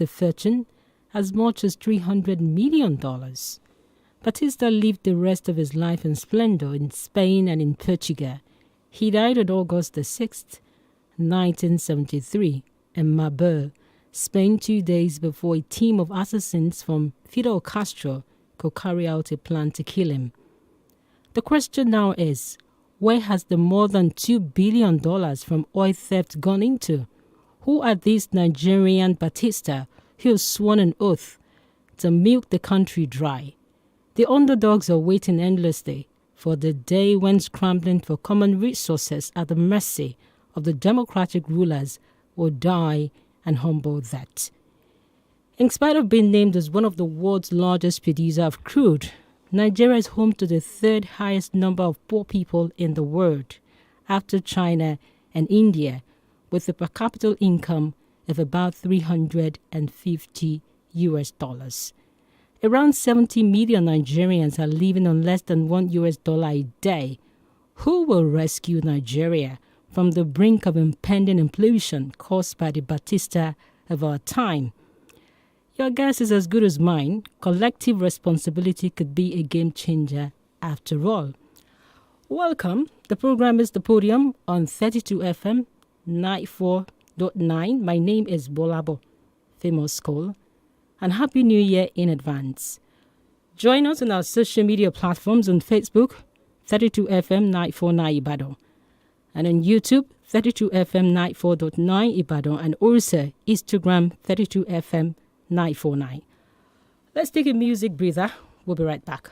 a fortune, as much as $300 million. Batista lived the rest of his life in splendor in Spain and in Portugal. He died on August the 6th, 1973, in Marbella, Spain, 2 days before a team of assassins from Fidel Castro could carry out a plan to kill him. The question now is, where has the more than $2 billion from oil theft gone into? Who are these Nigerian Batista who have sworn an oath to milk the country dry? The underdogs are waiting endlessly for the day when scrambling for common resources at the mercy of the democratic rulers will die and humble that. In spite of being named as one of the world's largest producer of crude, Nigeria is home to the third highest number of poor people in the world, after China and India, with a per capita income of about $350. Around 70 million Nigerians are living on less than $1 a day. Who will rescue Nigeria from the brink of impending implosion caused by the Batista of our time? Your guess is as good as mine. Collective responsibility could be a game changer after all. Welcome. The program is The Podium on 32 FM 94.9. My name is Gbolabo, famous school, and Happy New Year in advance. Join us on our social media platforms on Facebook, 32 FM 949 Ibadan, and on YouTube, 32 FM 94.9 Ibadan, and also Instagram, 32 FM 949. Let's take a music breather. We'll be right back.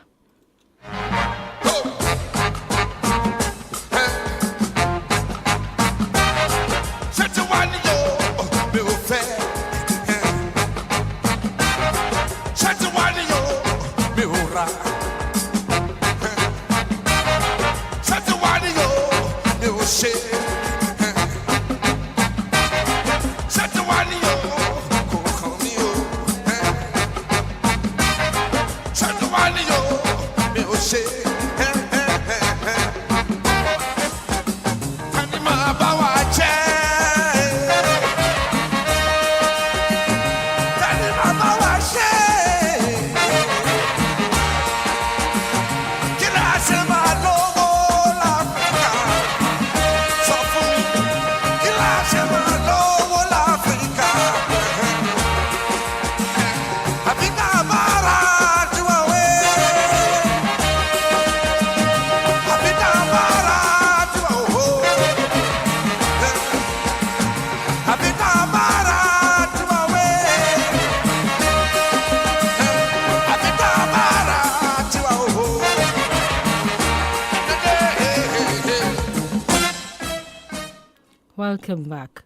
Welcome back.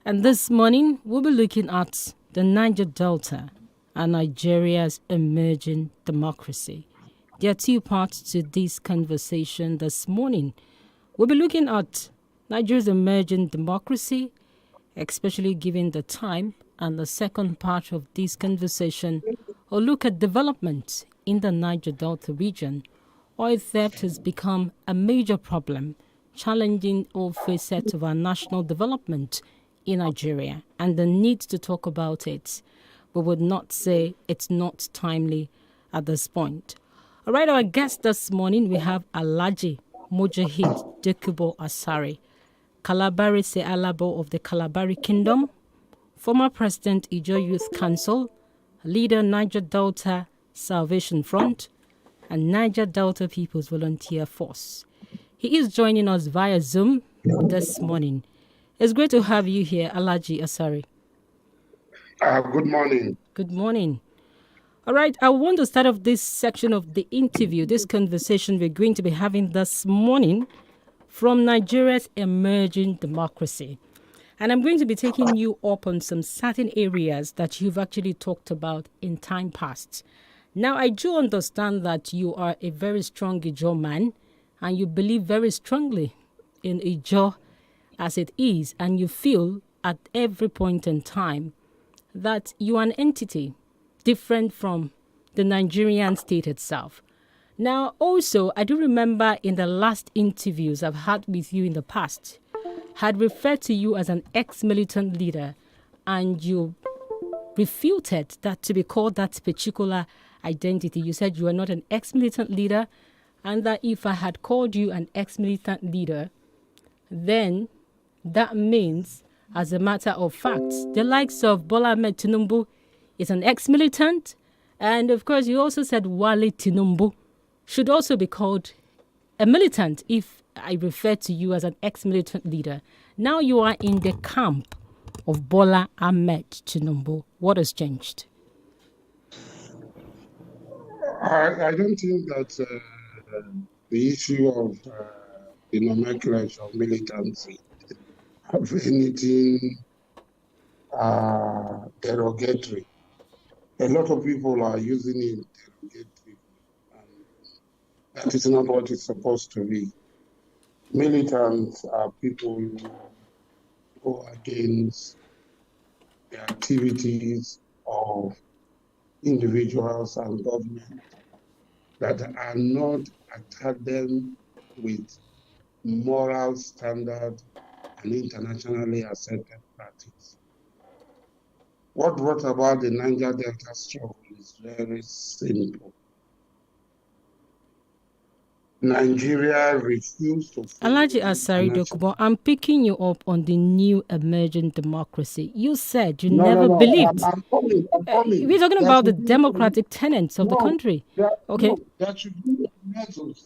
And this morning, we'll be looking at the Niger Delta and Nigeria's emerging democracy. There are two parts to this conversation this morning. We'll be looking at Nigeria's emerging democracy, especially given the time, and the second part of this conversation will look at development in the Niger Delta region. Oil theft has become a major problem, challenging all facets of our national development in Nigeria, and the need to talk about it. We would not say it's not timely at this point. All right, our guest this morning, we have Alhaji Mujahid Dokubo Asare, Kalabari Se Alabo of the Kalabari Kingdom, former President Ijo Youth Council, leader Niger Delta Salvation Front, and Niger Delta People's Volunteer Force. He is joining us via Zoom this morning. It's great to have you here, Alhaji Asare. Good morning. Good morning. All right, I want to start off this section of the interview, this conversation we're going to be having this morning from Nigeria's emerging democracy. And I'm going to be taking you up on some certain areas that you've actually talked about in time past. Now, I do understand that you are a very strong Ijo man, and you believe very strongly in Ijo as it is, and you feel at every point in time that you are an entity different from the Nigerian state itself. Now, also, I do remember in the last interviews I've had with you in the past, had referred to you as an ex-militant leader, and you refuted that to be called that particular identity. You said you are not an ex-militant leader, and that if I had called you an ex-militant leader, then that means, as a matter of fact, the likes of Bola Ahmed Tinubu is an ex-militant, and of course you also said Wale Tinubu should also be called a militant if I refer to you as an ex-militant leader. Now you are in the camp of Bola Ahmed Tinubu. What has changed? I don't think that the issue of the nomenclature of militancy have anything derogatory. A lot of people are using it derogatively, and that is not what it's supposed to be. Militants are people who go against the activities of individuals and government that are not accordant with moral standard and internationally accepted practice. What brought about the Niger Delta struggle is very simple. Nigeria refused to follow Alhaji Asari Dokubo, I'm picking you up on the new emerging democracy. You said you never believed. I'm coming. We're talking about the democratic tenets of the country. Okay. There should be measures.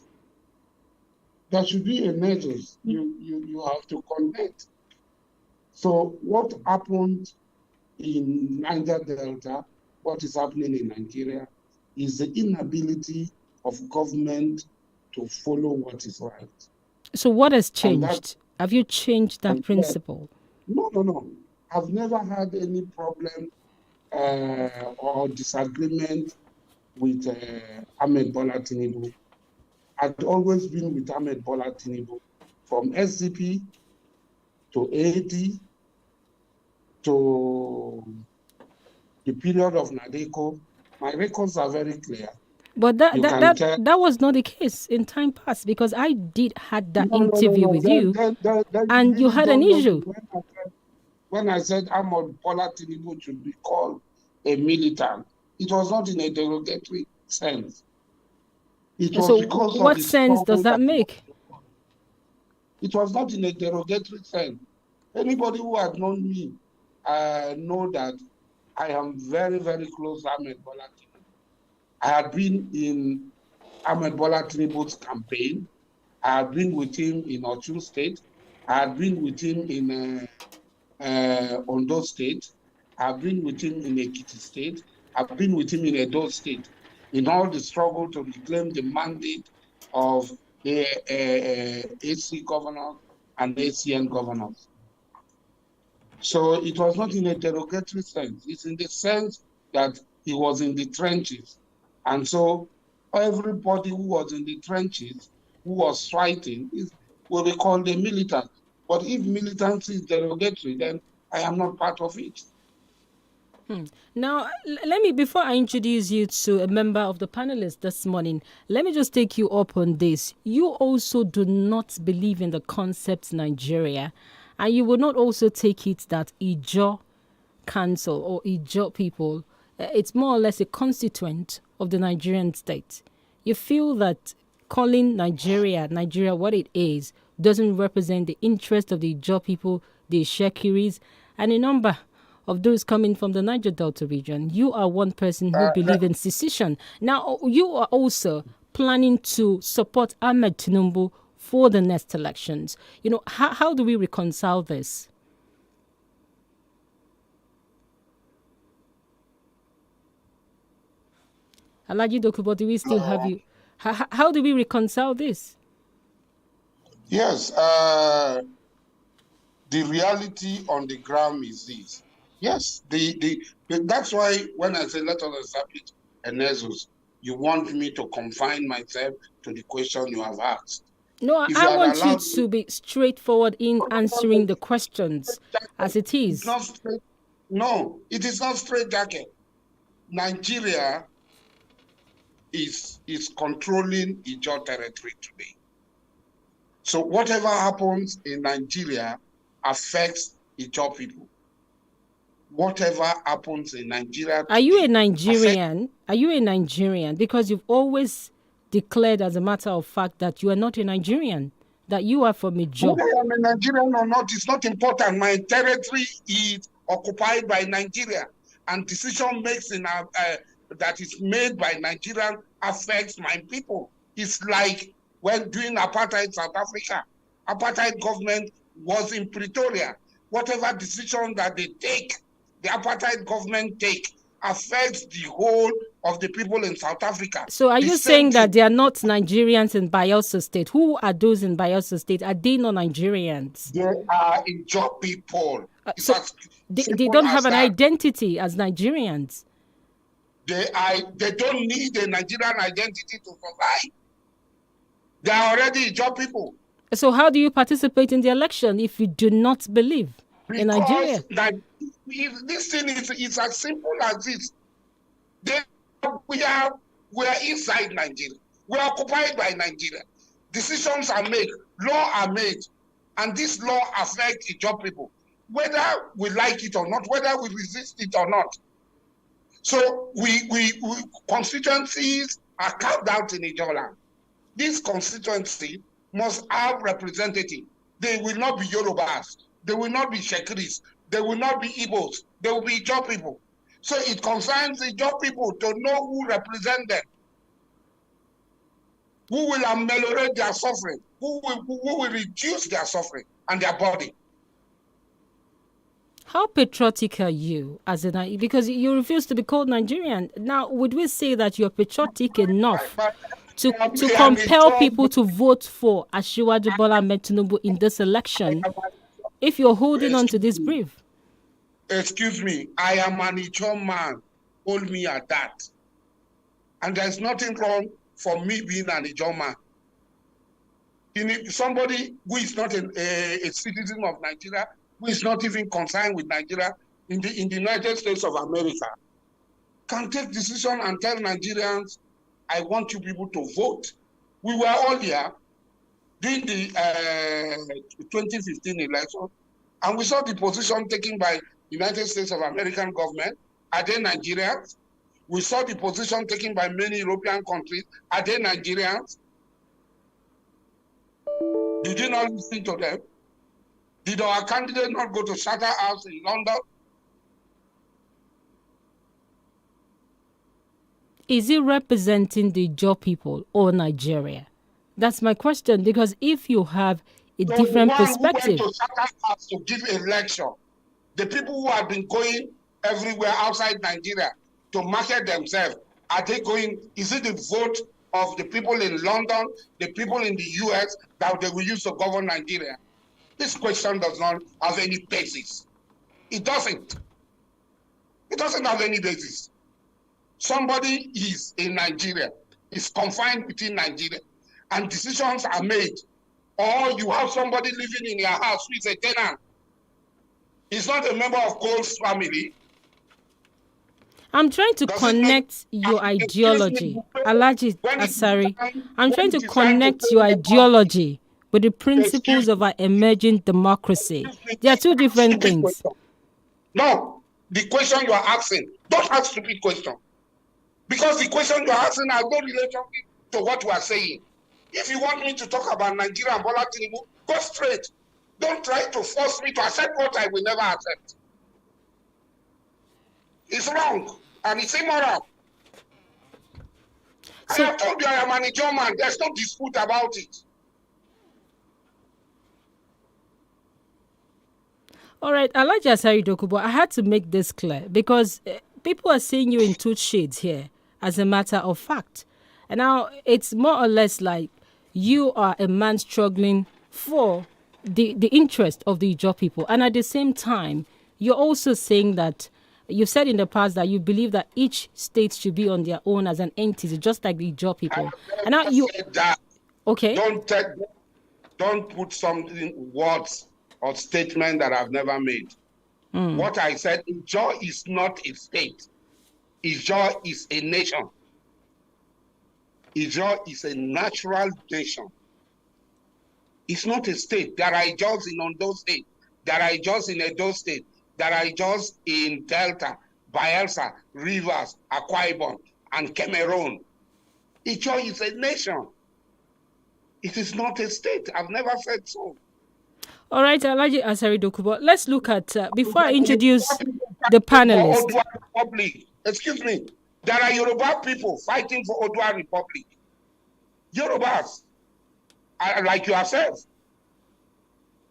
There should be a measures. You have to connect. So what happened in Niger Delta, what is happening in Nigeria, is the inability of government to follow what is right. So what has changed? Have you changed that principle? No. I've never had any problem or disagreement with Ahmed Bola Tinubu. I've always been with Ahmed Bola Tinubu from SDP to AD to the period of Nadeko. My records are very clear. But that was not the case in time past, because I had that interview with you, and you had an issue. When I said Ahmed Bola Tinubu should be called a militant, it was not in a derogatory sense. It was so because what sense does that make? It was not in a derogatory sense. Anybody who had known me know that I am very, very close to Ahmed Bola Tinubu. I had been in Ahmed Bola Tinubu's campaign. I had been with him in Osun State. I had been with him in Ondo State. I've been with him in Ekiti State. I've been with him in Edo State in all the struggle to reclaim the mandate of the AC governors and ACN governors. So it was not in a derogatory sense. It's in the sense that he was in the trenches. And so everybody who was in the trenches, who was fighting, will be called a militant. But if militancy is derogatory, then I am not part of it. Now, before I introduce you to a member of the panelists this morning, let me just take you up on this. You also do not believe in the concept Nigeria, and you will not also take it that Ijaw Council or Ijaw people, it's more or less a constituent of the Nigerian state. You feel that calling Nigeria what it is doesn't represent the interest of the Ijaw people, the Shekiris, and a number of those coming from the Niger Delta region. You are one person who believes in secession. Now, you are also planning to support Ahmed Tinubu for the next elections. You know, how do we reconcile this? Alhaji Dokubo, do we still have you? How do we reconcile this? Yes, the reality on the ground is this. Yes, that's why when I say let us establish a nexus, you want me to confine myself to the question you have asked. No, I want you to be straightforward in answering the questions as it is. No, it is not straightjacket. Nigeria is controlling Ijaw territory today. So whatever happens in Nigeria affects Ijaw people. whatever happens in Nigeria Are you a today Nigerian? Are you a Nigerian? Because you've always declared, as a matter of fact, that you are not a Nigerian, that you are from Ijo. whether I'm a Nigerian or not, it's not important. My territory is occupied by Nigeria, and decision making that is made by Nigerian affects my people. It's like when doing apartheid South Africa, apartheid government was in Pretoria. Whatever decision that they take, the apartheid government take, affects the whole of the people in South Africa. So are you saying that they are not Nigerians in Bayelsa State? Who are those in Bayelsa State? Are they not Nigerians? They are Ijaw people. So they don't have an identity as Nigerians. They don't need a Nigerian identity to survive. They are already Ijaw people. So how do you participate in the election if you do not believe in Nigeria? This thing is as simple as this. We are inside Nigeria. We are occupied by Nigeria. Decisions are made, law are made, and this law affects Ijaw people, whether we like it or not, whether we resist it or not. So we constituencies are carved out in Ijaw land. This constituency must have representative. They will not be Yorubas. They will not be Shekiris. They will not be Igbos. They will be Ijaw people. So it concerns the Ijaw people to know who represent them, who will ameliorate their suffering, who will reduce their suffering and their body. How patriotic are you as because you refuse to be called Nigerian? Now, would we say that you're patriotic enough to compel people to vote for Asiwaju Bola Ahmed Tinubu in this election if you're holding on to this brief? Excuse me, I am an Ijaw man. Hold me at that. And there's nothing wrong for me being an Ijaw man. Somebody who is not a citizen of Nigeria, who is not even concerned with Nigeria in the United States of America, can take decision and tell Nigerians, I want you people to vote. We were all here during the 2015 election, and we saw the position taken by United States of American government. Are they Nigerians? We saw the position taken by many European countries. Are they Nigerians? Did you not listen to them? Did our candidate not go to Charterhouse in London? Is he representing the Ijaw people or Nigeria? That's my question, because if you have a different perspective. Who went to Charterhouse to give a lecture, the people who have been going everywhere outside Nigeria to market themselves, are they going, is it the vote of the people in London, the people in the US that they will use to govern Nigeria? This question does not have any basis. It doesn't. It doesn't have any basis. Somebody is in Nigeria, is confined within Nigeria, and decisions are made. Or you have somebody living in your house who is a tenant. He's not a member of Cole's family. I'm trying to connect your ideology. Alhaji Asari, I'm trying to connect your ideology with the principles of our emerging democracy. They are two different things. No, the question you are asking, don't ask stupid question. Because the question you are asking has no relationship to what we are saying. If you want me to talk about Nigeria and Bola Tinubu, go straight. Don't try to force me to accept what I will never accept. It's wrong and it's immoral. So, I have told you I am an Ijaw man. There's no dispute about it. All right, Alhaji Asari Dokubo, I had to make this clear because people are seeing you in two shades here, as a matter of fact. And now it's more or less like you are a man struggling for the interest of the Ijaw people. And at the same time, you're also saying that you've said in the past that you believe that each state should be on their own as an entity, just like the Ijaw people. And now you said that. Okay. Don't put something words or statement that I've never made. What I said, Ijaw is not a state. Ijaw is a nation. Ijaw is a natural nation. It's not a state. There are Ijaws in Ondo State. There are Ijaws in Edo State. that are just in Delta, Bayelsa, Rivers, Akwa Ibom, and Cameroon. Ijaw is a nation. It is not a state. I've never said so. All right, Alhaji Asari Dokubo, let's look at, before I introduce the panelists. Odua Republic. Excuse me. There are Yoruba people fighting for Odua Republic. Yorubas are like yourself.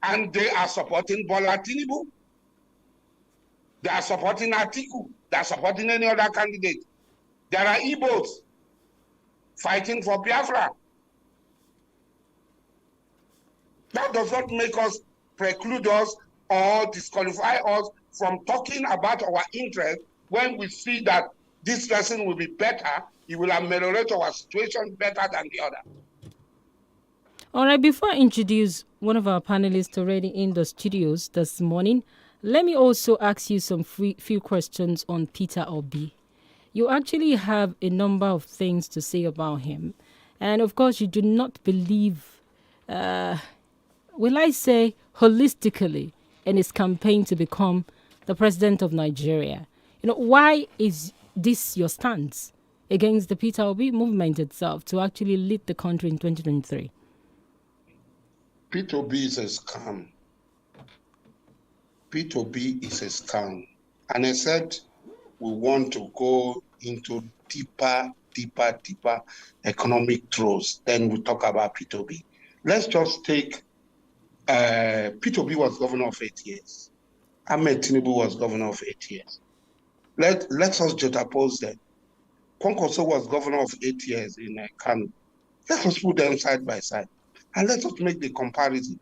And they are supporting Bola Tinubu. They are supporting Atiku. They are supporting any other candidate. There are Igbos fighting for Biafra. That does not make us preclude us or disqualify us from talking about our interest when we see that this person will be better, it will ameliorate our situation better than the other. All right, before I introduce one of our panelists already in the studios this morning, let me also ask you some few questions on Peter Obi. You actually have a number of things to say about him. And of course, you do not believe, will I say, holistically in his campaign to become the president of Nigeria. You know, why is this your stance against the Peter Obi movement itself to actually lead the country in 2023? Peter Obi is a scam. Peter Obi is a scam. And I said we want to go into deeper economic throes. Then we talk about Peter Obi. Let's just take Peter Obi was governor of 8 years. Ahmed Tinubu was governor of 8 years. Let's us juxtapose them. Kwankwaso was governor of 8 years in Kano. Let us put them side by side. And let us make the comparison.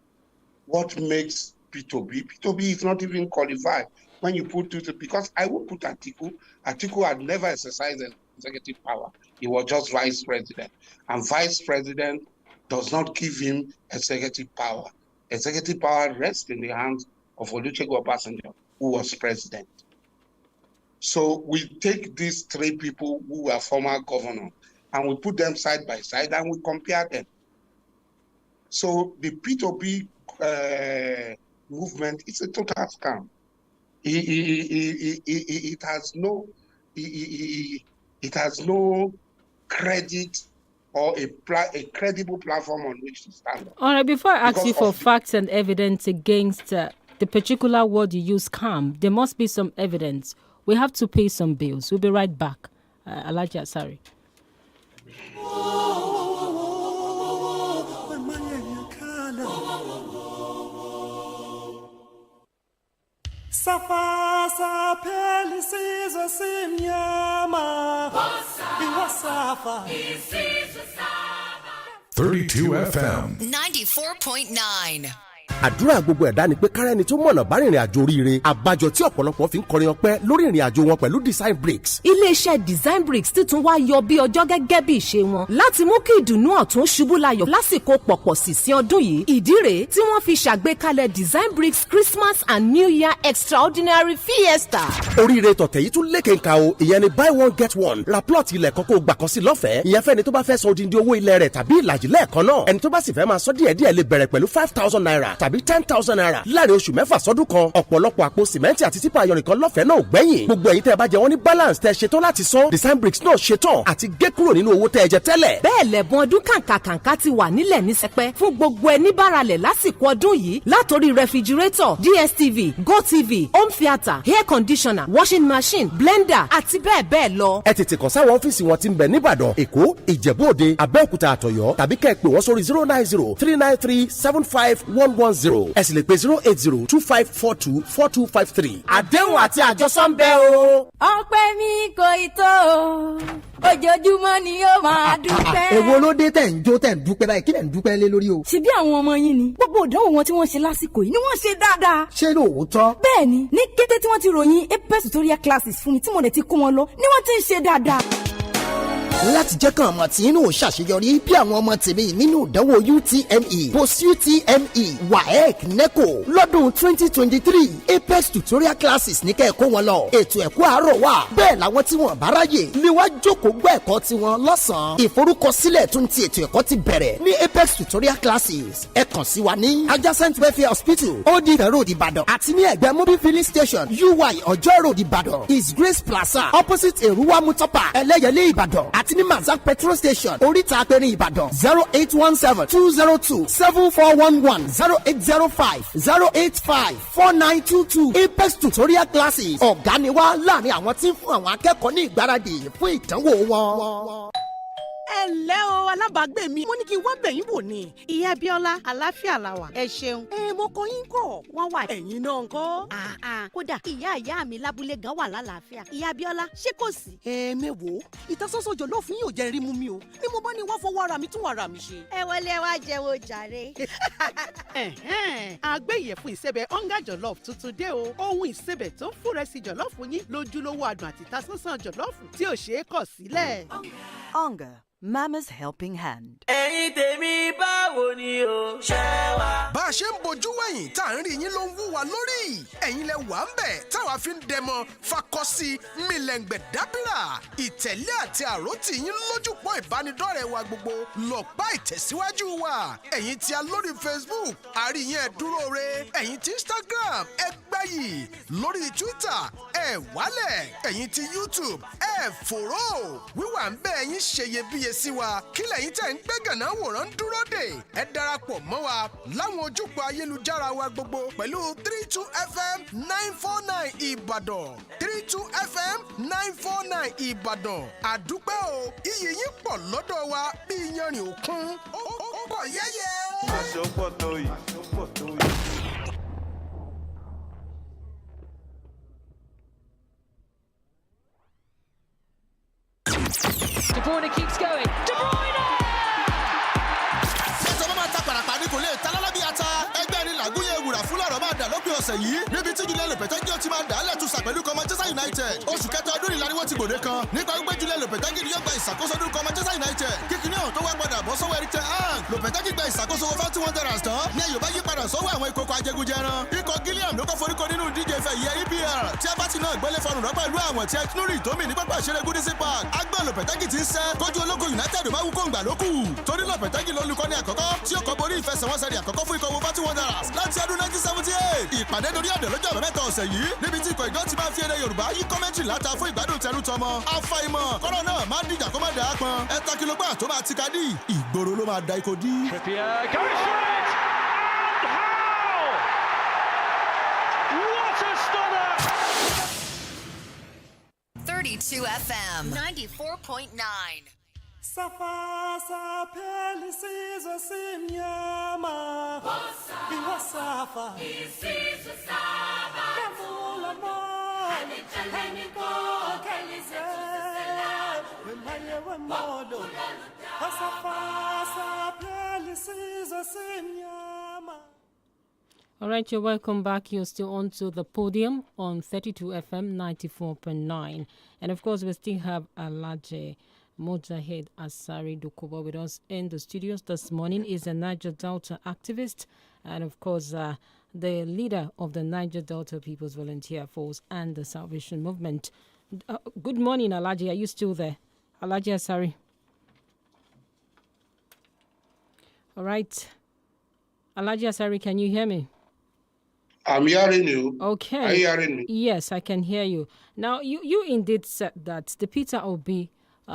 What makes Peter Obi? Peter Obi is not even qualified when you put it, because I would put Atiku. Atiku had never exercised executive power. He was just vice president. And vice president does not give him executive power. Executive power rests in the hands of Olusegun Obasanjo, who was president. So we take these three people who were former governors and we put them side by side and we compare them. So the P2B movement is a total scam. It has no credit or a credible platform on which to stand. All right, before I ask you for facts and evidence against the particular word you use, scam, there must be some evidence. We have to pay some bills. We'll be right back. Alhaji Asari. Safa sapeli sizwe simnyama Iwasafa 32 FM 94.9. àdúrà gbogbo ẹ̀dá ni pé kárẹ́ni tó mọ̀nà bá rìnrìn àjò oríire àbájọ tí ọ̀pọ̀lọpọ̀ fi ń kọrin ọpẹ́ lórí ìrìn àjò wọn pẹ̀lú Design Bricks. iléeṣẹ́ Design Bricks ti tún wá yọ bí ọjọ́ gẹ́gẹ́ bí ìṣe wọn láti mú kí ìdùnnú ọ̀tún ṣubú layọ̀ lásìkò pọ̀pọ̀ sísìn ọdún yìí. ìdí rèé tí wọ́n fi ṣàgbékalẹ̀ Design Bricks Christmas and New Year Extraordinary Fiesta. oríire tọ̀tẹ̀ yìí tún lékè o ìyẹn ni buy one get one ra plot ilẹ̀ kọ́kọ́ gbà kan sí lọ́fẹ̀ẹ́ ìyẹn fẹ́ni tó bá fẹ́ san odindi owó ilẹ̀ rẹ̀ tàbí ìlàjì lẹ́ẹ̀kan náà ẹni tó bá sì fẹ́ máa san díẹ̀díẹ̀ lè bẹ̀rẹ̀ pẹ̀lú 5,000 naira tàbí 10,000 naira láàrin oṣù mẹ́fà sọ́dún kan ọ̀pọ̀lọpọ̀ àpò sìmẹ́ntì àti típà ayọ̀rìn kan lọ́fẹ̀ẹ́ náà ò gbẹ́yìn gbogbo ẹ̀yin tẹ́ ẹ bá jẹ wọ́n ní balance tẹ́ ẹ ṣetán láti san Design Bricks náà ṣetán àti gé kúrò nínú owó tẹ́ ẹ jẹ tẹ́lẹ̀. bẹ́ẹ̀ lẹ̀bùn ọdún kàǹkàǹkà ti wà nílẹ̀ ní sẹpẹ́ fún gbogbo ẹni báralẹ̀ lásìkò ọdún yìí látòrí refrigerator DSTV GoTV home theatre air conditioner washing machine blender àti bẹ́ẹ̀ bẹ́ẹ̀ lọ. ẹ tètè kàn sáwọn ọ́fíìsì wọn tí ń bẹ níbàdàn èkó ìjẹ̀bú-òde abẹ́òkúta àtọ̀yọ́ tàbí kẹ́ ẹ pè wọ́n sórí 090-393-75110 ẹ sì lè pè 080-2542-4253. àdéhùn àti àjọsọ ń bẹ o. ọpẹ́ mi kò ì tó ojoojúmọ́ ni yóò máa dúpẹ́. èwo ló dé tẹ̀ ń jó tẹ̀ ń dúpẹ́ báyìí kí lẹ̀ ń dúpẹ́ lé lórí o. ṣebí àwọn ọmọ yín ni gbogbo ìdánwò wọn tí wọ́n ṣe lásìkò yìí ni wọ́n ṣe dáadáa. ṣé lóòótọ́. bẹ́ẹ̀ni ní kété tí wọ́n ti ròyìn apes tutorial classes fún mi tí mo dẹ̀ ti kó wọn lọ ni wọ́n ti ń ṣe dáadáa. láti jẹ́ kàn mọ̀ tí inú ò ṣàṣeyọrí bí àwọn ọmọ tèmi nínú ìdánwò UTME post UTME WAEC NECO lọ́dún 2023 Apex tutorial classes ní kẹ́ẹ̀kọ́ wọn lọ ètò ẹ̀kọ́ àárọ̀ wà bẹ́ẹ̀ làwọn tí wọ́n bá ráyè lè wá jókòó gbọ́ ẹ̀kọ́ tiwọn lọ́sàn-án ìforúkọsílẹ̀ tún ti ètò ẹ̀kọ́ ti bẹ̀rẹ̀ ní Apex tutorial classes ẹ kàn sí wa ní adjacent welfare hospital Old Ife Road Ìbàdàn àti ní ẹ̀gbẹ́ mobile filling station UI Ọjọ́ Road Ìbàdàn His Grace Plaza opposite Èrúwà Mutapa Ẹlẹ́yẹlé Ìbàdàn àti ní Mazak petrol station Oríta Apẹ̀rẹ̀ Ìbàdàn 0817-202-7411 0805-085-4922 Apex tutorial classes ọ̀gá ni wá láàrin àwọn tí ń fún àwọn akẹ́kọ̀ọ́ ní ìgbáradì fún ìdánwò wọn. ẹ ǹlẹ́ o alábàágbé mi mo ní kí n wá bẹ̀yìn wò ni. ìyá Abíọ́lá àlàáfíà la wà. ẹ ṣeun. mo kọ yín kọ wọ́n wà. ẹ̀yin náà ń kọ́. kódà ìyá mi lábúlé gan wà lálàáfíà. ìyá Abíọ́lá ṣé kò sí. mẹ́wò ìtasọ́sọ́ jọ̀lọ́ fún yóò jẹ́ rímú mi o ni mo bá ní wá fọwọ́ ara mi tún ara mi ṣe. ẹ wọlé wá jẹ́wọ́ jàre. àgbẹ̀ ìyẹ̀fun ìsẹ̀bẹ̀ ọ̀ngá jọ̀lọ́ọ̀fù tuntun dé o. ohun ìsẹ̀bẹ̀ tó ń fúnrẹ́sì jọ̀lọ́ọ̀fù yín lójúlówó adùn àti ìtasọ́sọ́ jọ̀lọ́ọ̀fù tí ò ṣeé kọ̀ sílẹ̀. Onga, Mama's helping hand. ẹ̀yin tèmi báwo ni o ṣe wá. bá a ṣe ń bojú wẹ̀yìn tá à ń rí yín ló ń wú wa lórí ẹ̀yin lẹ wà ń bẹ̀ táwa fi ń dẹmọ fakọsí milẹ̀ngbẹ̀ dábìrà ìtẹ̀lé àti àròtì yín lójúpọ̀ ìbánidọ́rẹ̀ẹ́ wa gbogbo lọ́pàá ìtẹ̀síwájú wa ẹ̀yin tí a lórí Facebook àríyìn ẹ̀ dúró re ẹ̀yin tí Instagram ẹ gbáyì lórí Twitter ẹ wálẹ̀ ẹ̀yin tí YouTube ẹ fòró wíwà ń bẹ̀ ẹ̀yin ṣeyebíye sí wa kílẹ̀ yín tẹ̀ ń gbé gànà wòrán dúró dè ẹ darapọ̀ mọ́ wa láwọn ojúpọ̀ ayélujára wa gbogbo pẹ̀lú 32FM 949 Ìbàdàn 32FM 949 Ìbàdàn àdúpẹ́ o iyì yín pọ̀ lọ́dọ̀ wa bí iyanrìn òkun ó pọ̀ yẹ́yẹ́. aṣọ pọ̀ tó yìí. De Bruyne keeps going. De Bruyne! ṣètò bá máa ta pàràpàdé kò lè ta lálábí ata ẹgbẹ́ ni làgúnyẹ ewùrà fún lọ́rọ̀ máa dà lópin ọ̀sẹ̀ yìí níbi tí Julian Lopetegui ó ti máa dà á lẹ́tùsà pẹ̀lú ikọ̀ Manchester United oṣù kẹta ọdún ìlànìwọ̀ ti gbòde kan nípa wípé Julian Lopetegui ni yóò gba ìṣàkóso lórúkọ Manchester United kíkiní ọ̀hún tó wá padà bọ́ sọ́wọ́ Erik ten Hag Lopetegui gba ìṣàkóso Wolverhampton Wanderers tán ní ayò bá yí padà sọ́wọ́ àwọn ìkókò ajẹgúnjẹran ikọ̀ Gilliam ló kọ́ foríko nínú díje ife ìyẹ́ EPL tí a bá ti náà gbẹ́lẹ́ fọrùn rọ́ pẹ̀lú àwọn tí Nuri tómi ní pápá ìṣeré Goodison Park agbọ́n Lopetegui ti ń sẹ́ kójú ológun United máa wú kóńgbà lókù torí Lopetegui lolùkọ́ni àkọ́kọ́ tí ó kọ́ borí ìfẹsẹ̀wọnsẹ̀ àkọ́kọ́ fún ikọ̀ Wolverhampton Wanderers láti ọdún 1978 ìpàdé lórí àdè lọ́jọ́ àbámẹ́ta ọ̀sẹ̀ yìí níbi tí ikọ̀ ìjọ ti máa fi èdè Yorùbá yí kọ́mẹ́ntì láta fún ìgbádùn tẹrú tọmọ àfàìmọ̀ kọ́rọ̀ náà má dìjà kó má dà á pọn ẹ̀ta kìlógbà tó máa ti ka dí ìgboro ló máa da ikọ̀ dí. 32 FM 94.9. Safasa pelisizo simnyama iwasafa isizwe saba kavula mo anichaleni ko kelize wemaye wemodo Safasa pelisizo simnyama. All right, you're welcome back. You're still on to the podium on 32 FM 94.9. And of course, we still have Alaje Mojahed Asari Dukuba with us in the studios this morning. Is a Niger Delta activist and, of course, the leader of the Niger Delta People's Volunteer Force and the Salvation Movement. Good morning, Alaje. Are you still there? Alaje Asari. All right. Alaje Asari, can you hear me? I'm hearing you. Okay. Are you hearing me? Yes, I can hear you. Now, you indeed said that the Peter Obi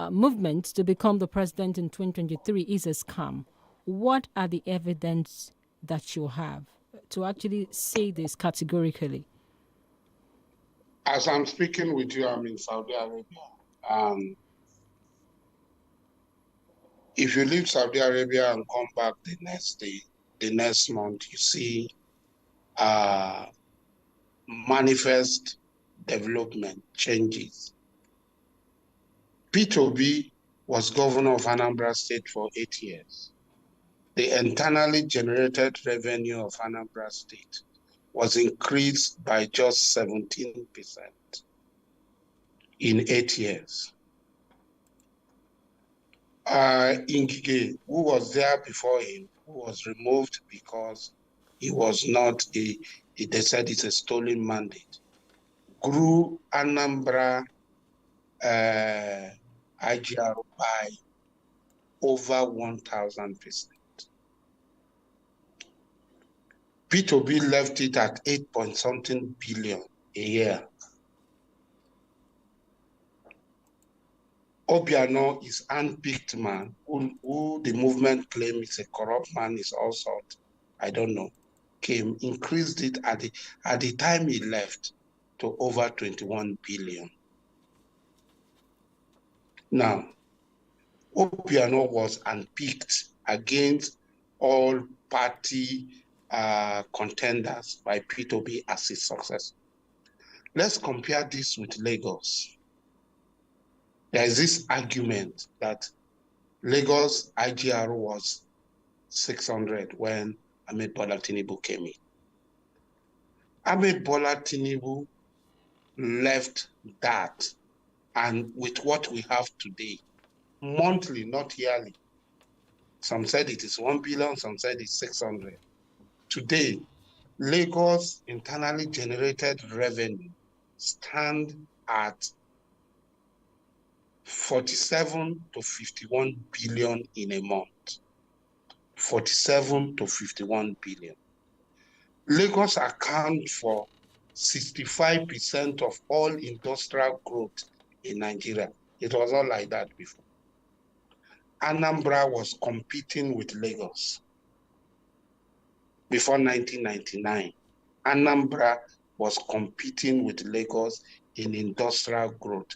movement to become the president in 2023 is a scam. What are the evidence that you have to actually say this categorically? As I'm speaking with you, I'm in Saudi Arabia. If you leave Saudi Arabia and come back the next day, the next month, you see manifest development changes. Peter Obi was governor of Anambra State for 8 years. The internally generated revenue of Anambra State was increased by just 17% in 8 years. Ingige, who was there before him, who was removed because he was not they said it's a stolen mandate, grew Anambra IGR by over 1,000%. P2B left it at 8 point something billion a year. Obiano is unpicked man who the movement claims is a corrupt man, is all sort. I don't know. Increased it at the time he left to over 21 billion. Now, Obiano was unpicked against all party contenders by P2B as his successor. Let's compare this with Lagos. There is this argument that Lagos IGR was 600 when Ahmed Bola Tinubu came in. Ahmed Bola Tinubu left that, and with what we have today, monthly, not yearly. Some said it is 1 billion, some said it's 600. Today, Lagos internally generated revenue stand at 47 to 51 billion in a month. 47 to 51 billion. Lagos accounts for 65% of all industrial growth in Nigeria. It was not like that before. Anambra was competing with Lagos before 1999. Anambra was competing with Lagos in industrial growth.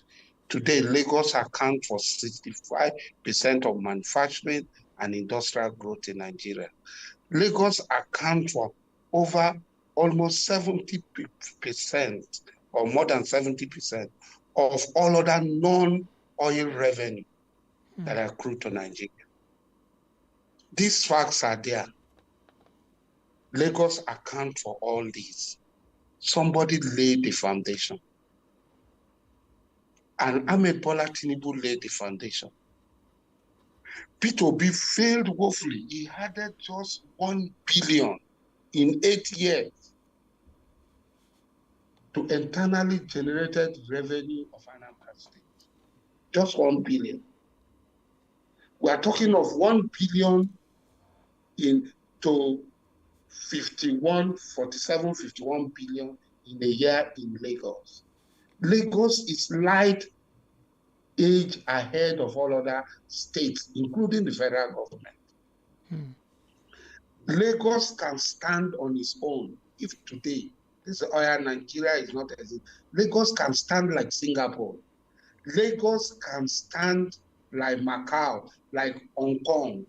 Today, Lagos accounts for 65% of manufacturing and industrial growth in Nigeria. Lagos accounts for over almost 70% or more than 70% of all other non-oil revenue that accrue to Nigeria. These facts are there. Lagos accounts for all these. Somebody laid the foundation. And Ahmed Bola Tinubu laid the foundation. P2B failed woefully. He added just 1 billion in 8 years to internally generated revenue of Anambra State. Just 1 billion. We are talking of 1 billion to 51 billion in a year in Lagos. Lagos is light age ahead of all other states, including the federal government. Lagos can stand on its own. If today, this oil Nigeria is not as Lagos can stand like Singapore. Lagos can stand like Macau, like Hong Kong.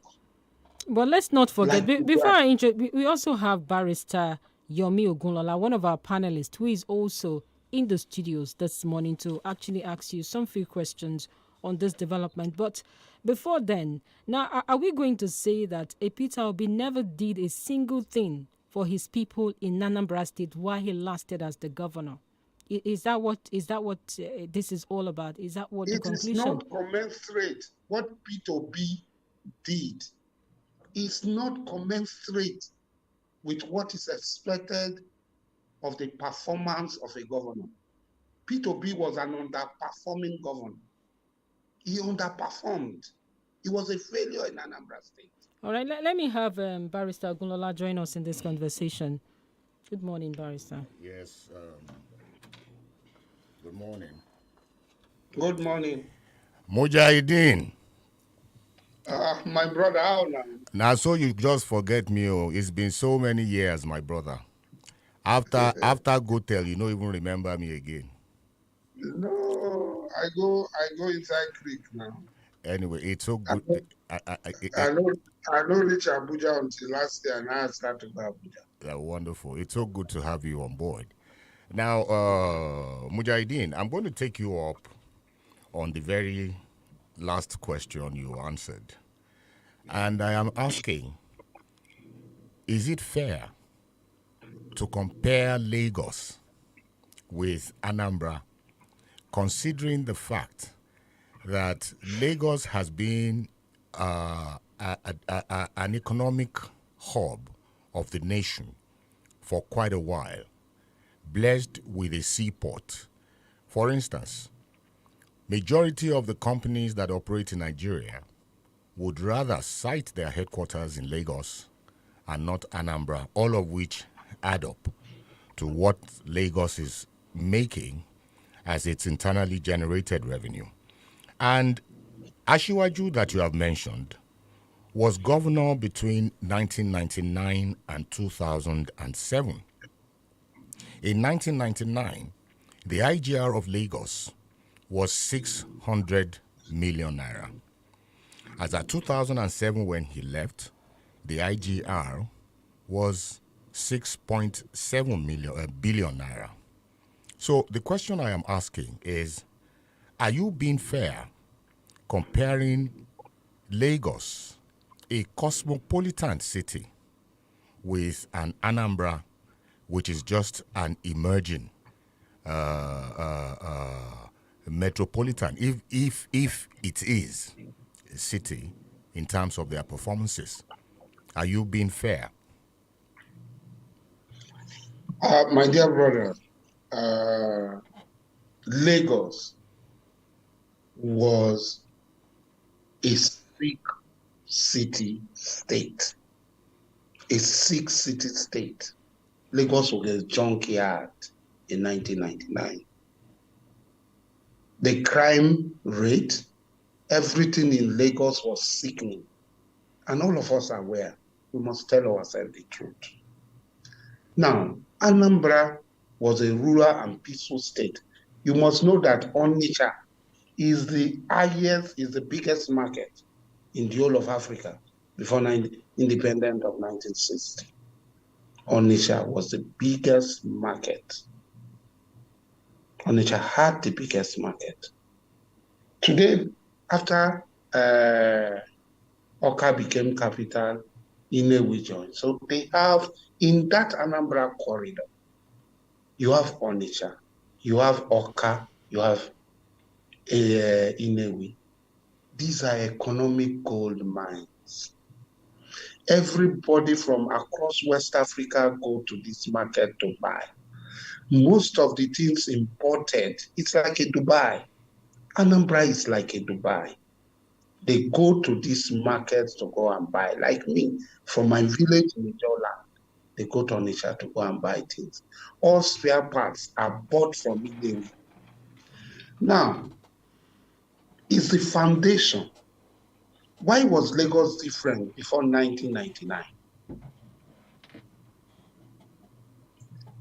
But let's not forget, before I introduce, we also have Barrister Yomi Ogunlola, one of our panelists, who is also in the studios this morning to actually ask you some few questions on this development. But before then, now, are we going to say that Peter Obi never did a single thing for his people in Anambra State while he lasted as the governor? Is that what this is all about? Is that what the conclusion? It is not commensurate. What P2B did is not commensurate with what is expected of the performance of a governor. P2B was an underperforming governor. He underperformed. He was a failure in Anambra State. All right, let me have Barrister Ogunlola join us in this conversation. Good morning, Barrister. Yes, good morning. Good morning. Mujahideen. My brother, how now? Now, so you just forget me. Oh, it's been so many years, my brother. After Gotel, you don't even remember me again. No, I go inside creek now. Anyway, it's so good. I don't reach Abuja until last year, and now I start to go Abuja. Wonderful. It's so good to have you on board. Now, Mujahideen, I'm going to take you up on the very last question you answered. And I am asking, is it fair to compare Lagos with Anambra, considering the fact that Lagos has been an economic hub of the nation for quite a while, blessed with a seaport. For instance, majority of the companies that operate in Nigeria would rather site their headquarters in Lagos and not Anambra, all of which add up to what Lagos is making as its internally generated revenue. And Ashiwaju, that you have mentioned, was governor between 1999 and 2007. In 1999, the IGR of Lagos was 600 million naira. As at 2007, when he left, the IGR was 6.7 billion naira. So the question I am asking is, are you being fair comparing Lagos, a cosmopolitan city, with an Anambra, which is just an emerging metropolitan, if it is a city in terms of their performances? Are you being fair? My dear brother, Lagos was a sick city state. A sick city state. Lagos was a junkyard in 1999. The crime rate, everything in Lagos was sickening. And all of us are aware. We must tell ourselves the truth. Now, Anambra was a rural and peaceful state. You must know that Onitsha is the biggest market in the whole of Africa before independence of 1960. Onitsha was the biggest market. Onitsha had the biggest market. Today, after Oka became capital, Inewi joined. So they have, in that Anambra corridor, you have Onitsha, you have Oka, you have Inewi. These are economic gold mines. Everybody from across West Africa go to this market to buy. Most of the things imported, it's like a Dubai. Anambra is like a Dubai. They go to these markets to go and buy. Like me, from my village in Ijola, they go to Onitsha to go and buy things. All spare parts are bought from Inewi. Now, it's the foundation. Why was Lagos different before 1999?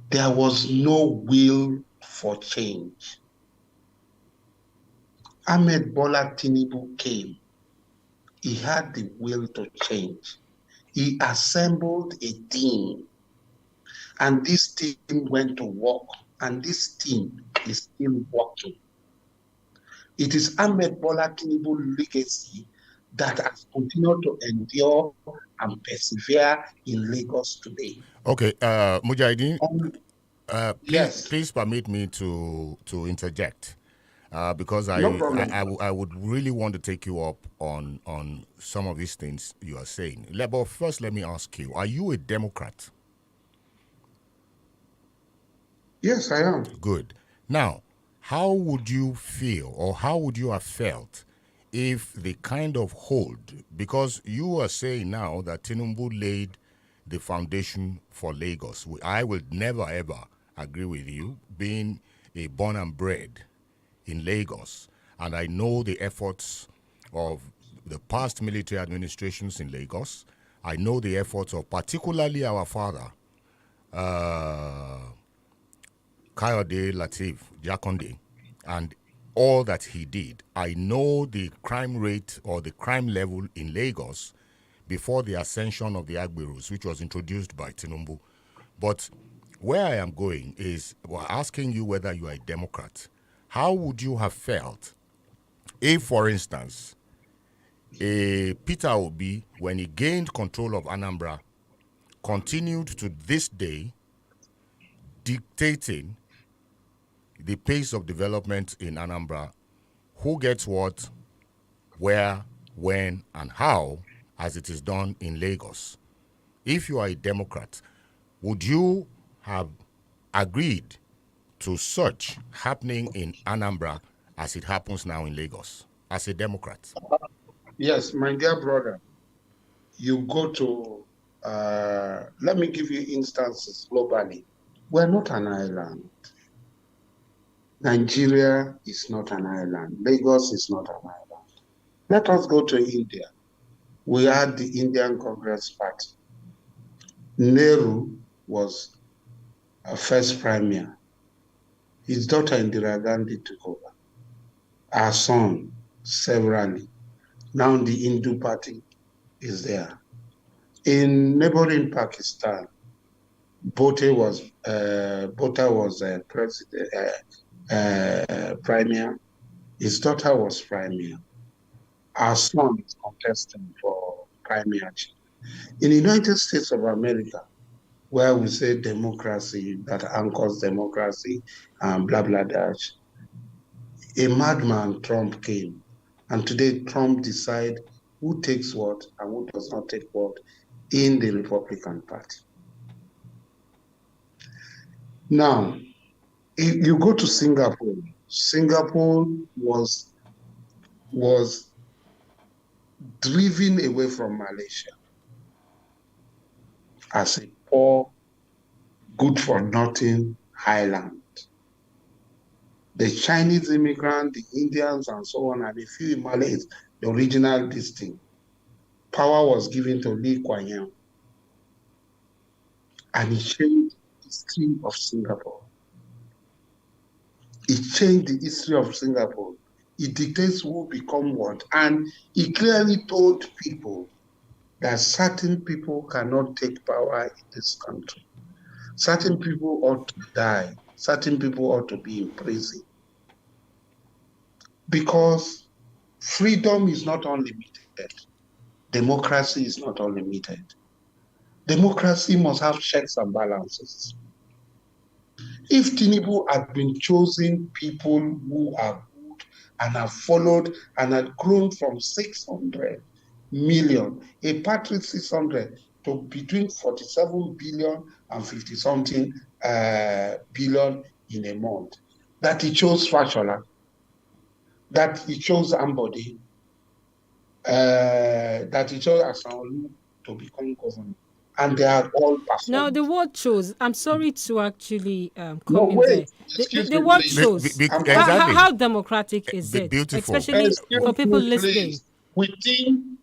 There was no will for change. Ahmed Bola Tinubu came. He had the will to change. He assembled a team, and this team went to work, and this team is still working. It is Ahmed Bola Tinubu's legacy that has continued to endure and persevere in Lagos today. Okay, Mujahideen, yes. please permit me to interject. Because No problem. I would really want to take you up on some of these things you are saying. But first, let me ask you, are you a Democrat? Yes, I am. Good. Now, how would you feel, or how would you have felt if the kind of hold, because you are saying now that Tinubu laid the foundation for Lagos. I will never ever agree with you, being a born and bred in Lagos, and I know the efforts of the past military administrations in Lagos. I know the efforts of particularly our father, Kayode Lateef Jakonde, and all that he did. I know the crime rate or the crime level in Lagos before the ascension of the Agberos, which was introduced by Tinubu. But where I am going is, we're asking you whether you are a Democrat. How would you have felt if, for instance, Peter Obi, when he gained control of Anambra, continued to this day dictating the pace of development in Anambra, who gets what, where, when, and how, as it is done in Lagos. If you are a Democrat, would you have agreed to such happening in Anambra as it happens now in Lagos, as a Democrat? Yes, my dear brother, you go to, let me give you instances globally. We're not an island. Nigeria is not an island. Lagos is not an island. Let us go to India. We had the Indian Congress Party. Nehru was a first premier. His daughter Indira Gandhi took over. Our son, severally. Now the Hindu party is there. In neighboring Pakistan, Bhutta was president, premier. His daughter was premier. Our son is contesting for premiership. In the United States of America, where we say democracy, that anchors democracy, and blah, blah, dash, a madman, Trump, came. And today, Trump decides who takes what and who does not take what in the Republican Party. Now, if you go to Singapore, Singapore was driven away from Malaysia as a poor, good-for-nothing island. The Chinese immigrants, the Indians, and so on, and a few Malays, the original distinct. Power was given to Lee Kuan Yew, and he changed the history of Singapore. He changed the history of Singapore. He dictates who become what, and he clearly told people that certain people cannot take power in this country. Certain people ought to die. Certain people ought to be in prison. Because freedom is not unlimited. Democracy is not unlimited. Democracy must have checks and balances. If Tinubu had been choosing people who are good and have followed and had grown from 600 million, a patriot 600, to between 47 billion and 50-something billion in a month, that he chose Fashola, that he chose Ambody, that he chose Asanolu to become governor. And they are all performed. Now, the word chose, I'm sorry to actually come No, in wait. there. Excuse The me, word please. chose, Exactly. how democratic is it? Beautiful. Especially for people listening. Please. Within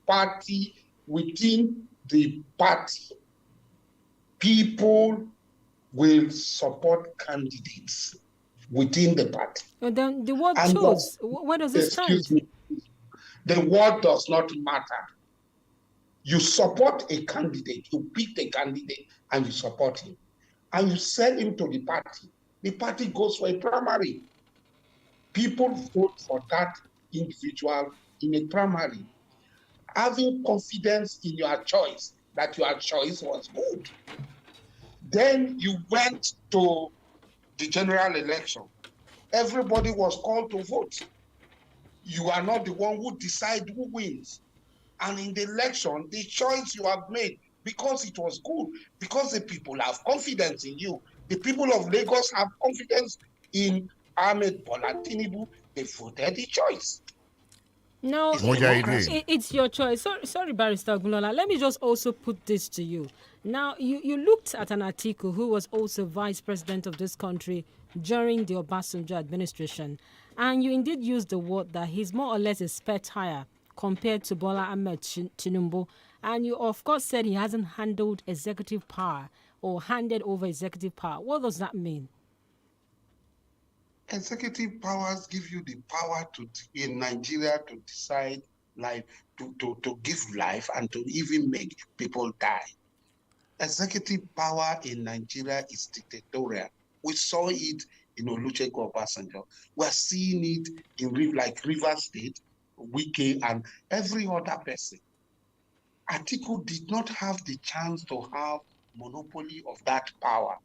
the party, people will support candidates within the party. But then the word And chose, where does it stand? Excuse me. The word does not matter. You support a candidate, you pick a candidate and you support him. And you send him to the party. The party goes for a primary. People vote for that individual in a primary, having confidence in your choice, that your choice was good. Then you went to the general election. Everybody was called to vote. You are not the one who decides who wins. And in the election, the choice you have made, because it was good, because the people have confidence in you. The people of Lagos have confidence in Ahmed Bola Tinubu. They voted the choice. No, it's your choice. Sorry, Barrister Gulola. Let me just also put this to you. Now, you looked at an article who was also vice president of this country during the Obasanjo administration, and you indeed used the word that he's more or less a spare compared to Bola Ahmed Tinubu. And you, of course, said he hasn't handled executive power or handed over executive power. What does that mean? Executive powers give you the power in Nigeria to decide life, to give life and to even make people die. Executive power in Nigeria is dictatorial. We saw it in Olusegun Obasanjo. We're seeing it in Rivers State, Wike, and every other person. Atiku did not have the chance to have monopoly of that power.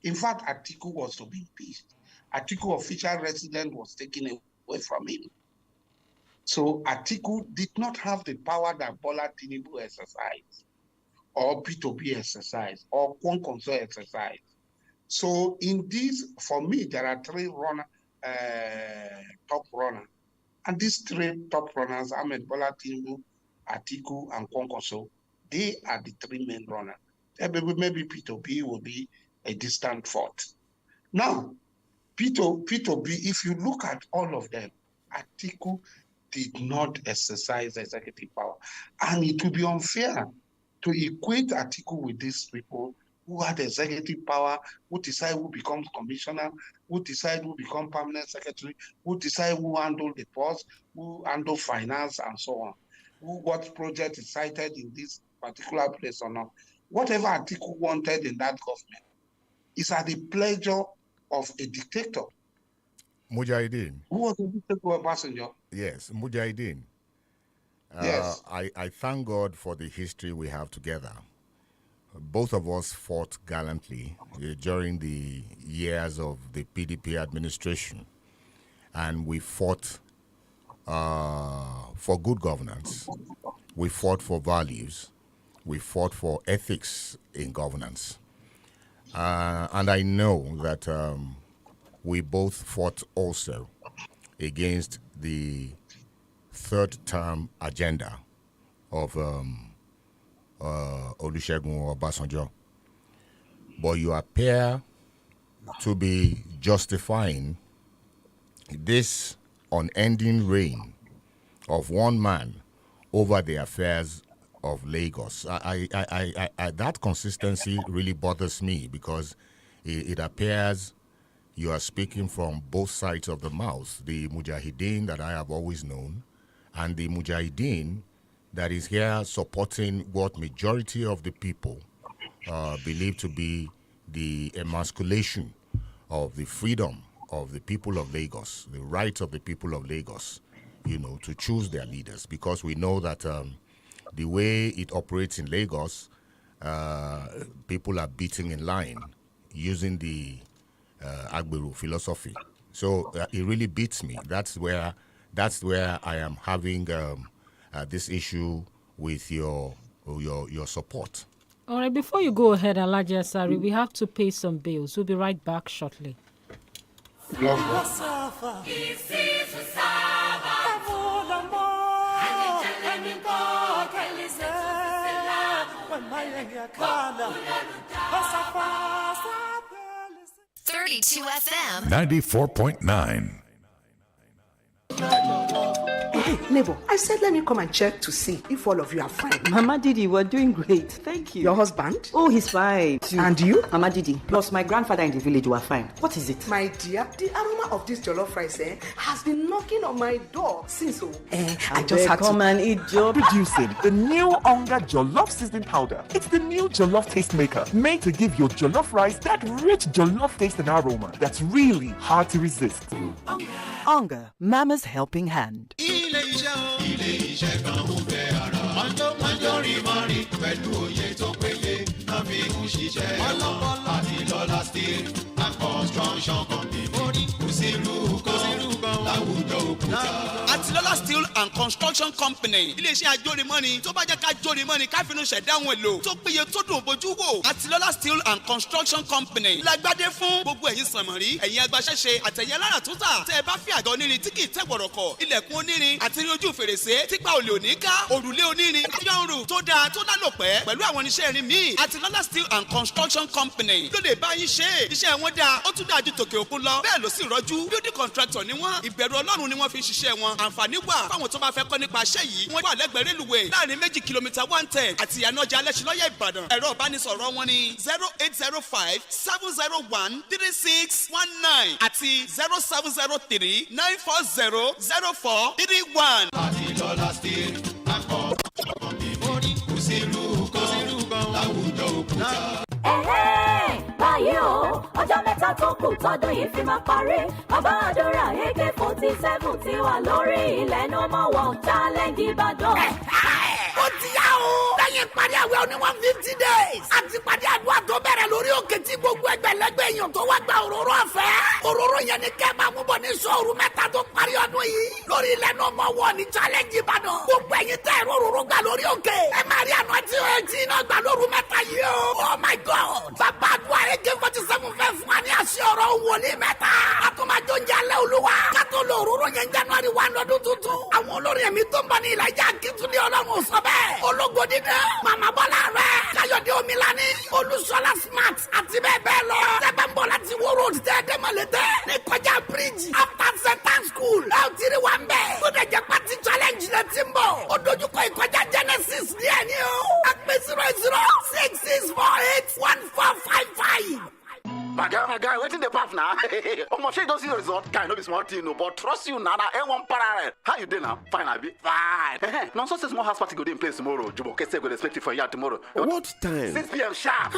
In fact, Atiku was to be impeached. Atiku official residence was taken away from him. So Atiku did not have the power that Bola Tinubu exercised, or P2P exercised, or Kwankonso exercised. So in this, for me, there are three top runners. And these three top runners, Ahmed Bola Tinubu, Atiku, and Kwankonso, they are the three main runners. Maybe P2P will be a distant fourth. Now, P2P, if you look at all of them, Atiku did not exercise executive power. And it would be unfair to equate Atiku with these people who had executive power, who decide who becomes commissioner, who decide who become permanent secretary, who decide who handle the post, who handle finance, and so on. What project is cited in this particular place or not. Whatever Atiku wanted in that government is at the pleasure of a dictator. Mujahideen. Who was the dictator passenger? Yes, Mujahideen. Yes. I thank God for the history we have together. Both of us fought gallantly during the years of the PDP administration, and we fought for good governance. We fought for values. We fought for ethics in governance. And I know that we both fought also against the third-term agenda of Olusegun Obasanjo. But you appear to be justifying this unending reign of one man over the affairs of Lagos. That consistency really bothers me, because it appears you are speaking from both sides of the mouth, the Mujahideen that I have always known and the Mujahideen that is here supporting what majority of the people believe to be the emasculation of the freedom of the people of Lagos, the right of the people of Lagos, to choose their leaders. Because we know that the way it operates in Lagos, people are beating in line using the Agberu philosophy. So it really beats me. That's where I am having this issue with your support. All right, before you go ahead, Alhaji Asari, we have to pay some bills. We'll be right back shortly. $32 FM 94.9. Hey, neighbor, I said let me come and check to see if all of you are fine. Mama Didi, we're doing great. Thank you. Your husband? Oh, he's fine. And you? Mama Didi, plus my grandfather in the village were fine. What is it? My dear, the aroma of this jollof rice has been knocking on my door since. I just had come and eat job. Introducing the new Onga Jollof Seasoning Powder. It's the new jollof taste maker, made to give your jollof rice that rich jollof taste and aroma that's really hard to resist. Onga, Mama's helping hand. Ilé-iṣẹ́ kan ń bẹ ara. Wọ́n rí mọ́rin pẹ̀lú òye tó péye náà fi ń ṣiṣẹ́ wọn. Àtilọ́lá Steel and Construction Company. Kò sí irú kan láwùjọ òkúta. Àtilọ́lá Steel and Construction Company. Ilé-iṣẹ́ ajórimọ́ni tó bá jẹ́ ká jórimọ́ni ká finú ṣẹ̀dá ohun èlò tó péye tó dùn bójú wò. Àtilọ́lá Steel and Construction Company. Lágbádé fún gbogbo ẹ̀yin sànmọ́rí, ẹ̀yin agbaṣẹ́ṣe àtẹ̀yẹ lára tó tà. Tẹ́ ẹ bá fi àga onírin tí kì í tẹ̀ gbọ̀rọ̀kọ̀, ilẹ̀kùn onírin àti ojú fèrèsé típa olè òní ká, òrùlé onírin, yọ̀ǹrù tó dáa tó lálòpẹ́ pẹ̀lú àwọn oníṣẹ́ irin míì. Àtilọ́lá Steel and Construction Company ló lè bá yín ṣe. Iṣẹ́ wọn dáa, ó tún dáa ju tòkè òkun lọ. Bẹ́ẹ̀ ló sì rọ́jú. Building contractor ni wọ́n. Ìbẹ̀rù Ọlọ́run ni wọ́n fi ṣiṣẹ́ wọn. Àǹfààní wà fáwọn tó bá fẹ́ kọ́ nípa iṣẹ́ yìí. Wọ́n wà lẹ́gbẹ̀ẹ́ rélùwẹ̀ láàrin 2 kìlómítà 110 àti ìyànàjà Alẹ́ṣinlọ́yẹ̀ Ìbàdàn. Ẹ̀rọ ìbánisọ̀rọ̀ wọn ni 0805 701 3619 àti 0703 940 0431. Àtilọ́lá Steel and Construction Company. Kò sí irú kan láwùjọ òkúta. Báyìí o, ọjọ́ mẹ́ta tó kù tọdún yìí fi máa parí. Bàbá àdúrà AK-47 ti wà lórí ilẹ̀ No More War Challenge Ìbàdàn. Ó ti yá o. Lẹ́yìn ìpàdé àwẹ̀ òní 150 days. Àti ìpàdé àdúrà tó bẹ̀rẹ̀ lórí òkè tí gbogbo ẹgbẹ̀lẹ́gbẹ̀ èèyàn tó wá gba òróró ọ̀fẹ́. Òróró yẹn ni kẹ́ máa mú bọ̀ ní sọ́ọ̀rù mẹ́ta tó parí ọdún yìí. lórí ilẹ̀ náà mọ̀ wọ̀ ní challenge Ìbàdàn. Gbogbo ẹ̀yin tẹ́ ẹ̀rọ òróró gbà lórí òkè. Ẹ máa rí àná tí ó ti iná gbà lóru mẹ́ta yìí o. Oh my God. Bàbá àdúrà AK-47 fẹ́ fún wa ní àṣẹ ọ̀rọ̀ wòlíì mẹ́ta. A tún máa jó ń jẹ́ alẹ́ olúwa. Ká tó lo òróró yẹn January 1 lọ́dún tuntun. Àwọn olórin ẹ̀mí tó ń bọ̀ ní Ìlàjà Akíntúndé Ọlọ́run sọ bẹ́ẹ̀. Ológo dídán. Màmá Bọ́lá rẹ̀. Káyọ̀dé Omilani. Olúṣọlá Smart àti bẹ́ẹ̀ bẹ́ẹ̀ lọ. Tẹ́gbẹ́ ń bọ̀ láti wo road tẹ́ Dẹ́mọ̀lẹ́tẹ́. Ní kọjá bridge. After Satan school. Ẹ ò tiri wa ń bẹ̀. Ó dẹ̀ jẹ́ pati challenge lẹ ti ń bọ̀. Ó dojúkọ ìkọjá Genesis díẹ̀ ni o. A pè 0066481455. My guy, waiting the path now. Almost you don't see the result. Guy, no be small thing, no, but trust you, Nana. A1 parallel. How you doing now? Fine, I be fine. Now, so small house party go in place tomorrow. Jubo Kese go expect you for here tomorrow. What time? 6 p.m. sharp.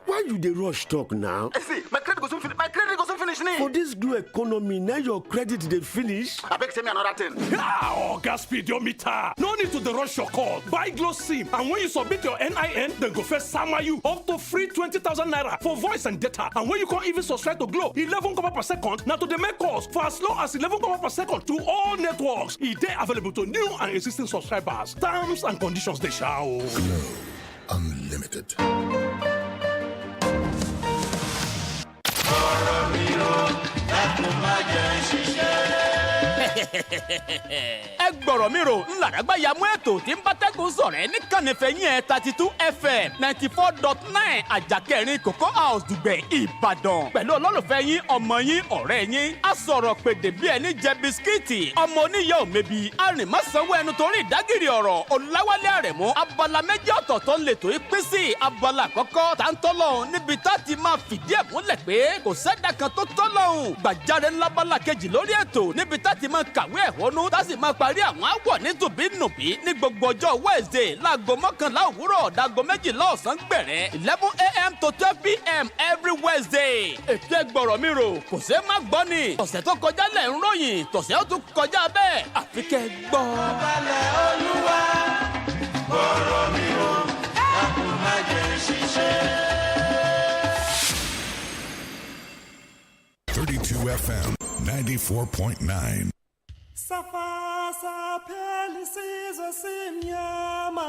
Why you dey rush talk now? See, my credit goes finish. My credit goes finish. For this glue economy, now your credit dey finish. I beg tell me another thing. Gas speedometer. No need to dey rush your call. Buy Glow SIM, and when you submit your NIN, then go first sama you up to free 20,000 naira for voice and data. And when you can't even subscribe to Glow, 11 kobo per second. Now to the make calls for as low as 11 kobo per second to all networks. It dey available to new and existing subscribers. Terms and conditions dey shall. Glow Unlimited. ẹ gbọ́rọ̀ mi rò ńlárágbá ya mú ètò tí ń bá tẹ́gùn sọ̀rọ̀ ẹ níkànnì fẹ̀yìn ẹ̀ 32 FM 94.9 àjàkẹ́rin Cocoa House Dùgbẹ̀ Ìbàdàn pẹ̀lú olólùfẹ́ yín ọmọ yín ọ̀rẹ́ yín a sọ̀rọ̀ pèdè bí ẹni jẹ bisikíìtì ọmọ oníyẹ òmebi arìnmọ́sánwó ẹnu torí ìdágìrì ọ̀rọ̀ Ọláwálé Àrẹ̀mú abala méjì ọ̀tọ̀ọ̀tọ̀ ń lè tó pín sí abala àkọ́kọ́ táńtọ́lọ́hún níbi tá ti máa fìdí ẹ̀ múlẹ̀ pé kò sẹ́dá kan tó tọ́lọ́hún gbàjáre ńlábala kejì lórí ètò níbi tá ti máa kàwé ẹ̀hónú tá sì máa parí àwọn àwọ̀ nítòbínúbí ní gbogbo ọjọ́ Wednesday láago 11 òwúrọ̀ dáago 12 ọ̀sán gbẹ̀rẹ̀ 11 a.m. to 12 p.m. every Wednesday. ètò ẹgbọ̀rọ̀ mi rò kò ṣeé má gbọ́ ni tọ̀sẹ̀ tó kọjá lẹ̀ ń ròyìn tọ̀sẹ̀ ó tún kọjá bẹ́ẹ̀ àfi kẹ́ gbọ́. balẹ̀ olúwa gbọ́rọ̀ mi rò dákun má jẹ́ ṣiṣẹ́. 32 FM 94.9. Safa pelisizo simnyama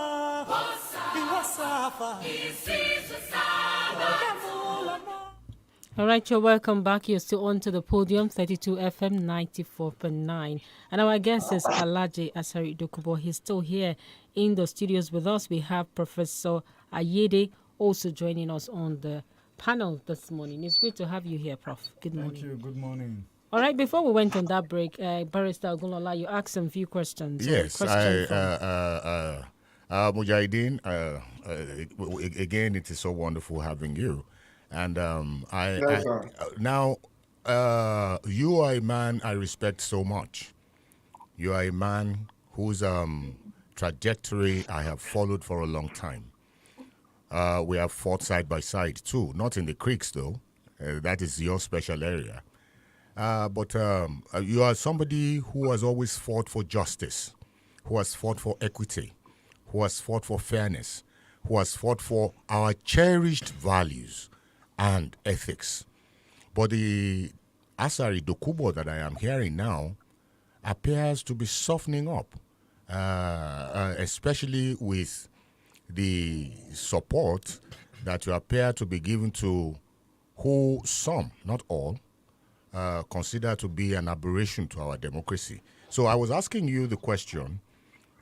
Iwasafa All right, you're welcome back. You're still on to the podium, 32 FM 94.9. And our guest is Alhaji Asari Dokubo. He's still here in the studios with us. We have Professor Ayede also joining us on the panel this morning. It's great to have you here, Prof. Good morning. Thank you. Good morning. All right, before we went on that break, Barrister Ogunlola, you asked some few questions. Yes, Mujahideen, again, it is so wonderful having you. And now, you are a man I respect so much. You are a man whose trajectory I have followed for a long time. We have fought side by side too, not in the creeks though. That is your special area. But you are somebody who has always fought for justice, who has fought for equity, who has fought for fairness, who has fought for our cherished values and ethics. But the Asari Dokubo that I am hearing now appears to be softening up, especially with the support that you appear to be giving to who some, not all, consider to be an aberration to our democracy. So I was asking you the question,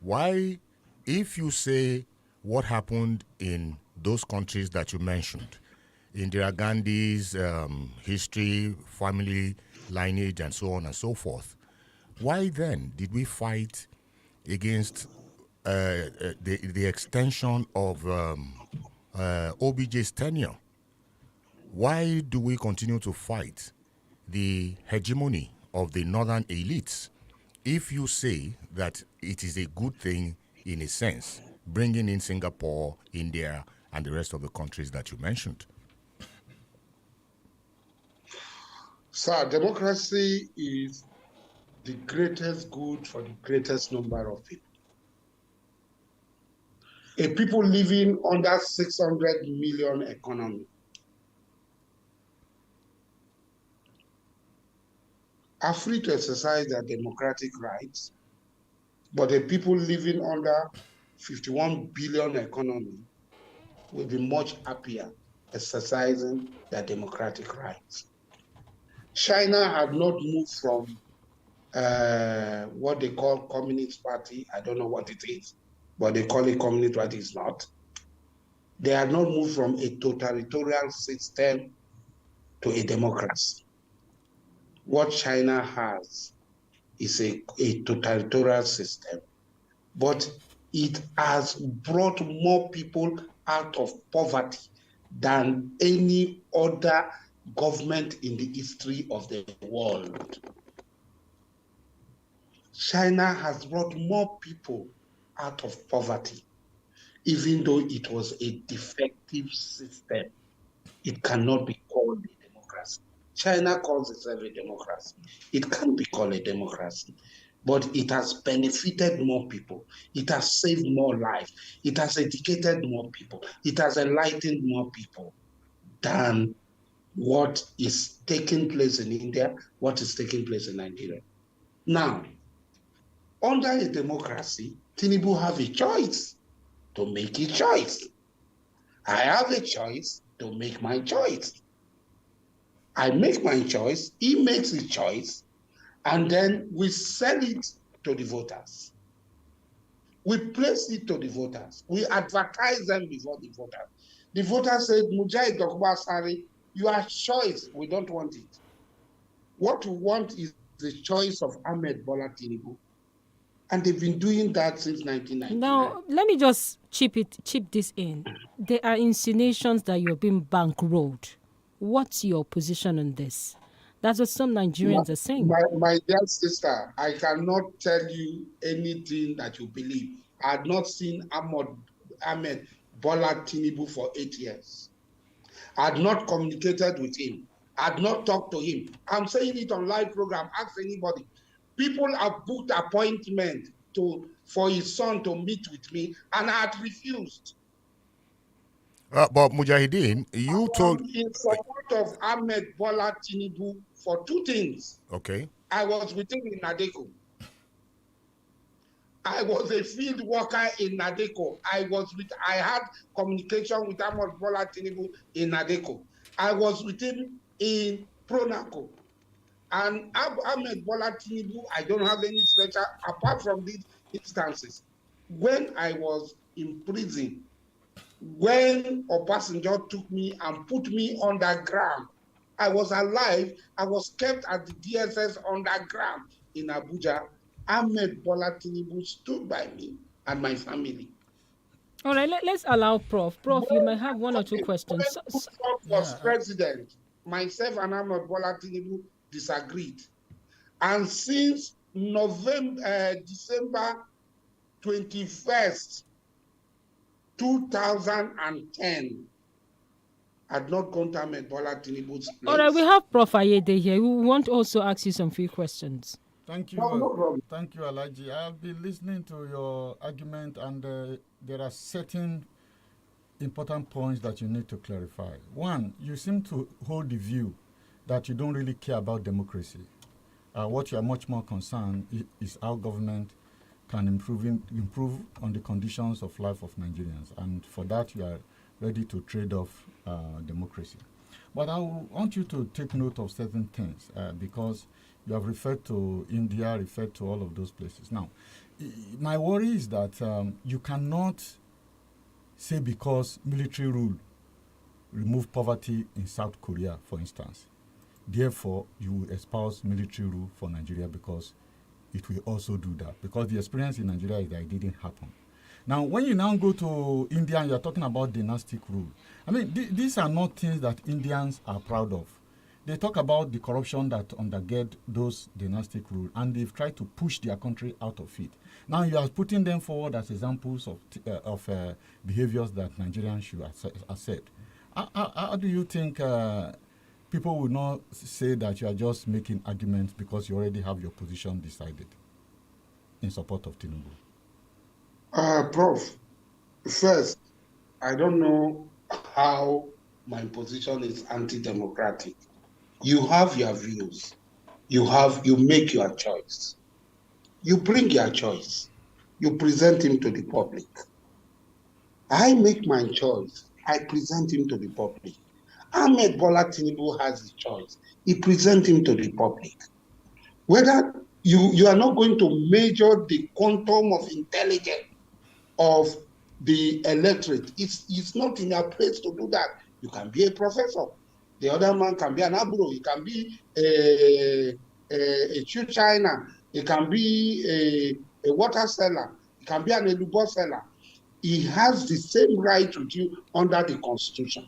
why, if you say what happened in those countries that you mentioned, Indira Gandhi's history, family lineage, and so on and so forth, why then did we fight against the extension of OBJ's tenure? Why do we continue to fight the hegemony of the northern elites if you say that it is a good thing in a sense, bringing in Singapore, India, and the rest of the countries that you mentioned? Sir, democracy is the greatest good for the greatest number of people. A people living under 600 million economy. are free to exercise their democratic rights, but the people living under 51 billion economy will be much happier exercising their democratic rights. China had not moved from what they call Communist Party. I don't know what it is, but they call it Communist Party. It's not. They had not moved from a totalitarian system to a democracy. What China has is a totalitarian system, but it has brought more people out of poverty than any other government in the history of the world. China has brought more people out of poverty, even though it was a defective system. It cannot be called a democracy. China calls itself a democracy. It can't be called a democracy, but it has benefited more people. It has saved more lives. It has educated more people. It has enlightened more people than what is taking place in India, what is taking place in Nigeria. Now, under a democracy, Tinubu have a choice to make a choice. I have a choice to make my choice. I make my choice, he makes his choice, and then we sell it to the voters. We place it to the voters. We advertise them before the voters. The voters said, Mujahid Dokubasari, your choice, we don't want it. What we want is the choice of Ahmed Bola Tinubu. And they've been doing that since 1999. Now, let me just chip this in. There are insinuations that you're being bankrolled. What's your position on this? That's what some Nigerians are saying. My dear sister, I cannot tell you anything that you believe. I had not seen Ahmed Bola Tinubu for 8 years. I had not communicated with him. I had not talked to him. I'm saying it on live program. Ask anybody. People have booked appointment for his son to meet with me, and I had refused. But Mujahideen, you told... in support of Ahmed Bola Tinubu for two things. Okay. I was with him in Nadeko. I was a field worker in Nadeko. I had communication with Ahmed Bola Tinubu in Nadeko. I was with him in Pronaco. And Ahmed Bola Tinubu, I don't have any special, apart from these instances. When I was in prison, when Obasanjo took me and put me underground, I was alive. I was kept at the DSS underground in Abuja. Ahmed Bola Tinubu stood by me and my family. All right, let's allow Prof. Prof, you may have one or two questions. When Trump was president, myself and Ahmed Bola Tinubu disagreed. And since December 21st, 2010, I'd not gone to Ahmed Bola Tinubu's place. All right, we have Prof. Ayede here. We want to also ask you some few questions. Thank you. Thank you, Alaji. I'll be listening to your argument, and there are certain important points that you need to clarify. One, you seem to hold the view that you don't really care about democracy. What you are much more concerned is how government can improve on the conditions of life of Nigerians, and for that you are ready to trade off democracy. But I want you to take note of certain things because you have referred to India, referred to all of those places. Now, my worry is that you cannot say because military rule removed poverty in South Korea, for instance, therefore you will espouse military rule for Nigeria because it will also do that. Because the experience in Nigeria is that it didn't happen. Now, when you now go to India and you're talking about dynastic rule, I mean, these are not things that Indians are proud of. They talk about the corruption that undergird those dynastic rule, and they've tried to push their country out of it. Now you are putting them forward as examples of behaviors that Nigerians should accept. How do you think people will not say that you are just making arguments because you already have your position decided in support of Tinubu? Prof, first, I don't know how my position is anti-democratic. You have your views. you make your choice. You bring your choice. You present him to the public. I make my choice. I present him to the public. Ahmed Bola Tinubu has his choice. He presents him to the public. Whether you are not going to measure the quantum of intelligence of the electorate, it's not in your place to do that. You can be a professor. The other man can be an abro. He can be a shoe China. He can be a water seller. He can be an elubo seller. He has the same right with you under the Constitution.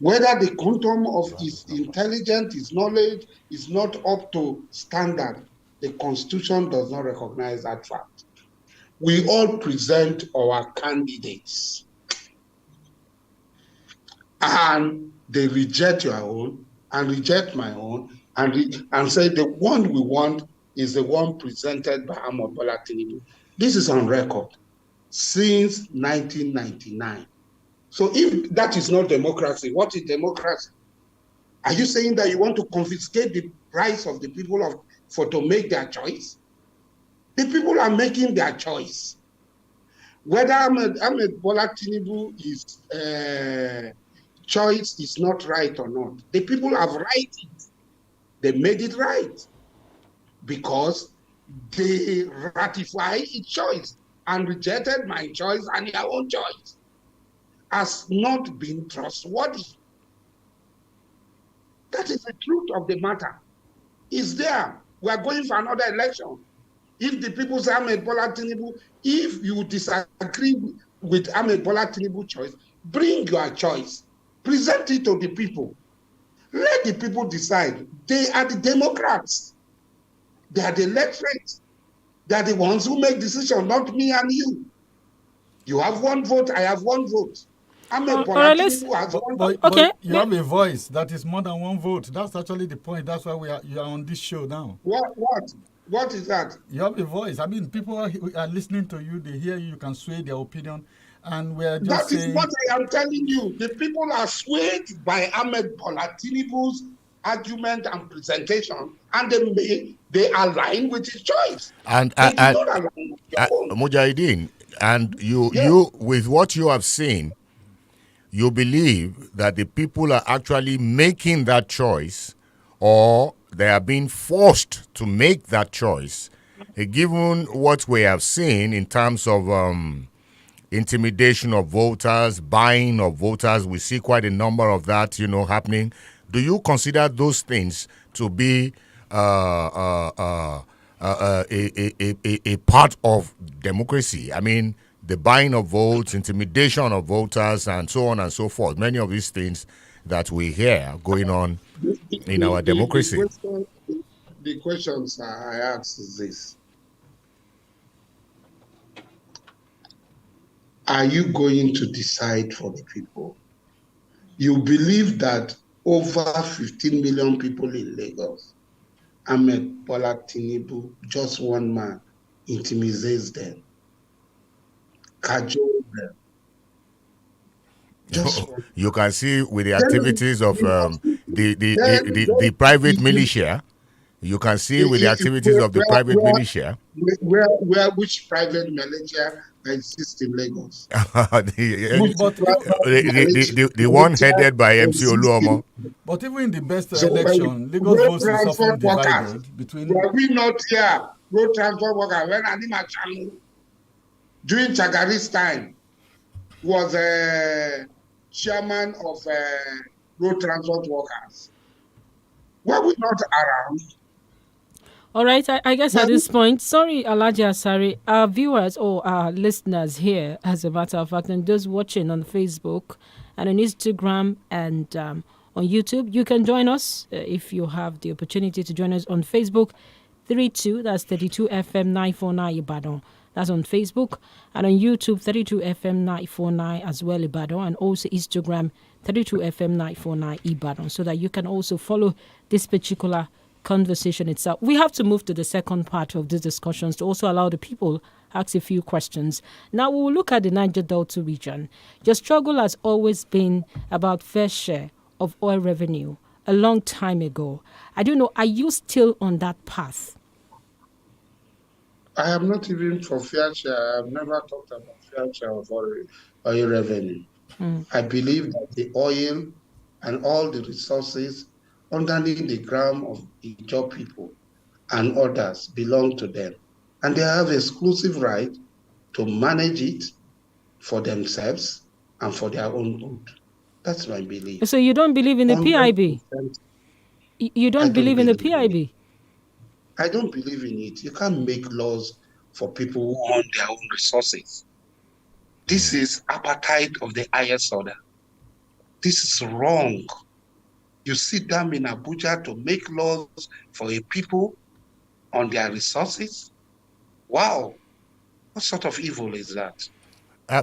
Whether the quantum of his intelligence, his knowledge is not up to standard, the Constitution does not recognize that fact. We all present our candidates, and they reject your own and reject my own and say the one we want is the one presented by Ahmed Bola Tinubu. This is on record since 1999. So if that is not democracy, what is democracy? Are you saying that you want to confiscate the rights of the people to make their choice? The people are making their choice. Whether Ahmed Bola Tinubu's choice is not right or not, the people have right it. They made it right because they ratified its choice and rejected my choice and their own choice has not been trustworthy. That is the truth of the matter. It's there. We are going for another election. If the people say Ahmed Bola Tinubu, if you disagree with Ahmed Bola Tinubu's choice, bring your choice. Present it to the people. Let the people decide. They are the Democrats. They are the electorate. They are the ones who make decisions, not me and you. You have one vote, I have one vote. Ahmed Bola Tinubu has one vote. Okay. You have a voice that is more than one vote. That's actually the point. That's why you are on this show now. What is that? You have a voice. I mean, people are listening to you. They hear you. You can sway their opinion. And we're just saying... That is what I am telling you. The people are swayed by Ahmed Bola Tinubu's argument and presentation, and they align with his choice. And Mujahideen, and you with what you have seen, you believe that the people are actually making that choice, or they are being forced to make that choice, given what we have seen in terms of intimidation of voters, buying of voters. We see quite a number of that, happening. Do you consider those things to be a part of democracy? I mean, the buying of votes, intimidation of voters, and so on and so forth. Many of these things that we hear going on in our democracy. The questions I ask is this. Are you going to decide for the people? You believe that over 15 million people in Lagos, Ahmed Bola Tinubu, just one man, intimidates them, cajoles them. You can see with the activities of the private militia. You can see with the activities of the private militia. Which private militia exists in Lagos? The one headed by MC Oluomo. But even in the best election, Lagos votes is often divided between... Were we not here, road transport workers, when Anima Chamu, during Chagari's time, was chairman of road transport workers? Were we not around? All right, I guess at this point, sorry, Alhaji Asari, our viewers or our listeners here, as a matter of fact, and those watching on Facebook and on Instagram and on YouTube, you can join us if you have the opportunity to join us on Facebook, 32, that's 32 FM 949 Ibadan. That's on Facebook, and on YouTube, 32 FM 949 as well, Ibadan, and also Instagram, 32 FM 949 Ibadan, so that you can also follow this particular conversation itself. We have to move to the second part of these discussions to also allow the people ask a few questions. Now we will look at the Niger Delta region. Your struggle has always been about fair share of oil revenue a long time ago. I don't know, are you still on that path? I am not even for fair share. I have never talked about fair share of oil revenue. I believe that the oil and all the resources underneath the ground of the job people and others belong to them. And they have exclusive right to manage it for themselves and for their own good. That's my belief. So you don't believe in the PIB? 100%. You don't believe in the PIB? I don't believe in it. You can't make laws for people who own their own resources. This is apartheid of the highest order. This is wrong. You sit down in Abuja to make laws for a people on their resources? Wow. What sort of evil is that?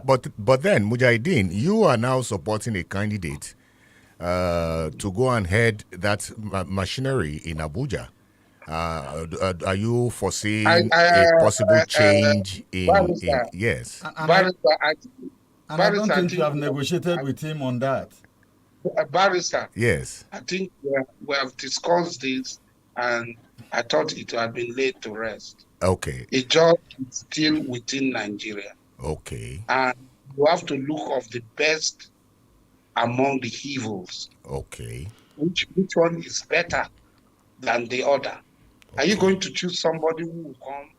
But then, Mujahideen, you are now supporting a candidate to go and head that machinery in Abuja. Are you foreseeing a possible change in yes? And I don't think you have negotiated with him on that. Barrister. Yes. I think we have discussed this, and I thought it had been laid to rest. Okay. A job is still within Nigeria. Okay. And you have to look of the best among the evils. Okay. Which one is better than the other? Okay. Are you going to choose somebody who will come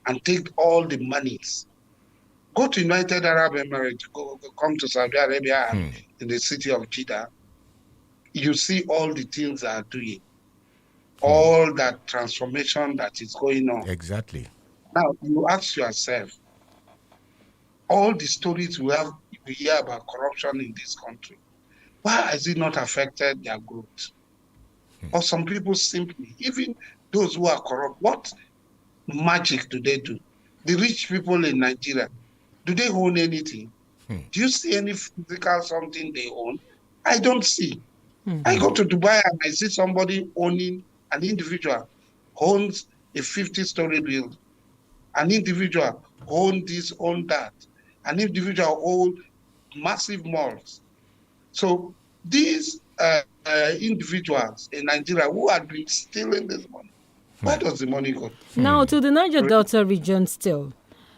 and take all the monies? Go to United Arab Emirates, come to Saudi Arabia and in the city of Jeddah. You see all the things they are doing. All that transformation that is going on. Exactly. Now, you ask yourself, all the stories we hear about corruption in this country, why has it not affected their growth? Or some people simply, even those who are corrupt, what magic do they do? The rich people in Nigeria, do they own anything? Do you see any physical something they own? I don't see. I go to Dubai and I see somebody owning, an individual owns a 50-story building. An individual owns this, own that. An individual owns massive malls. So these individuals in Nigeria who have been stealing this money, where does the money go? Now, to the Niger Delta region still,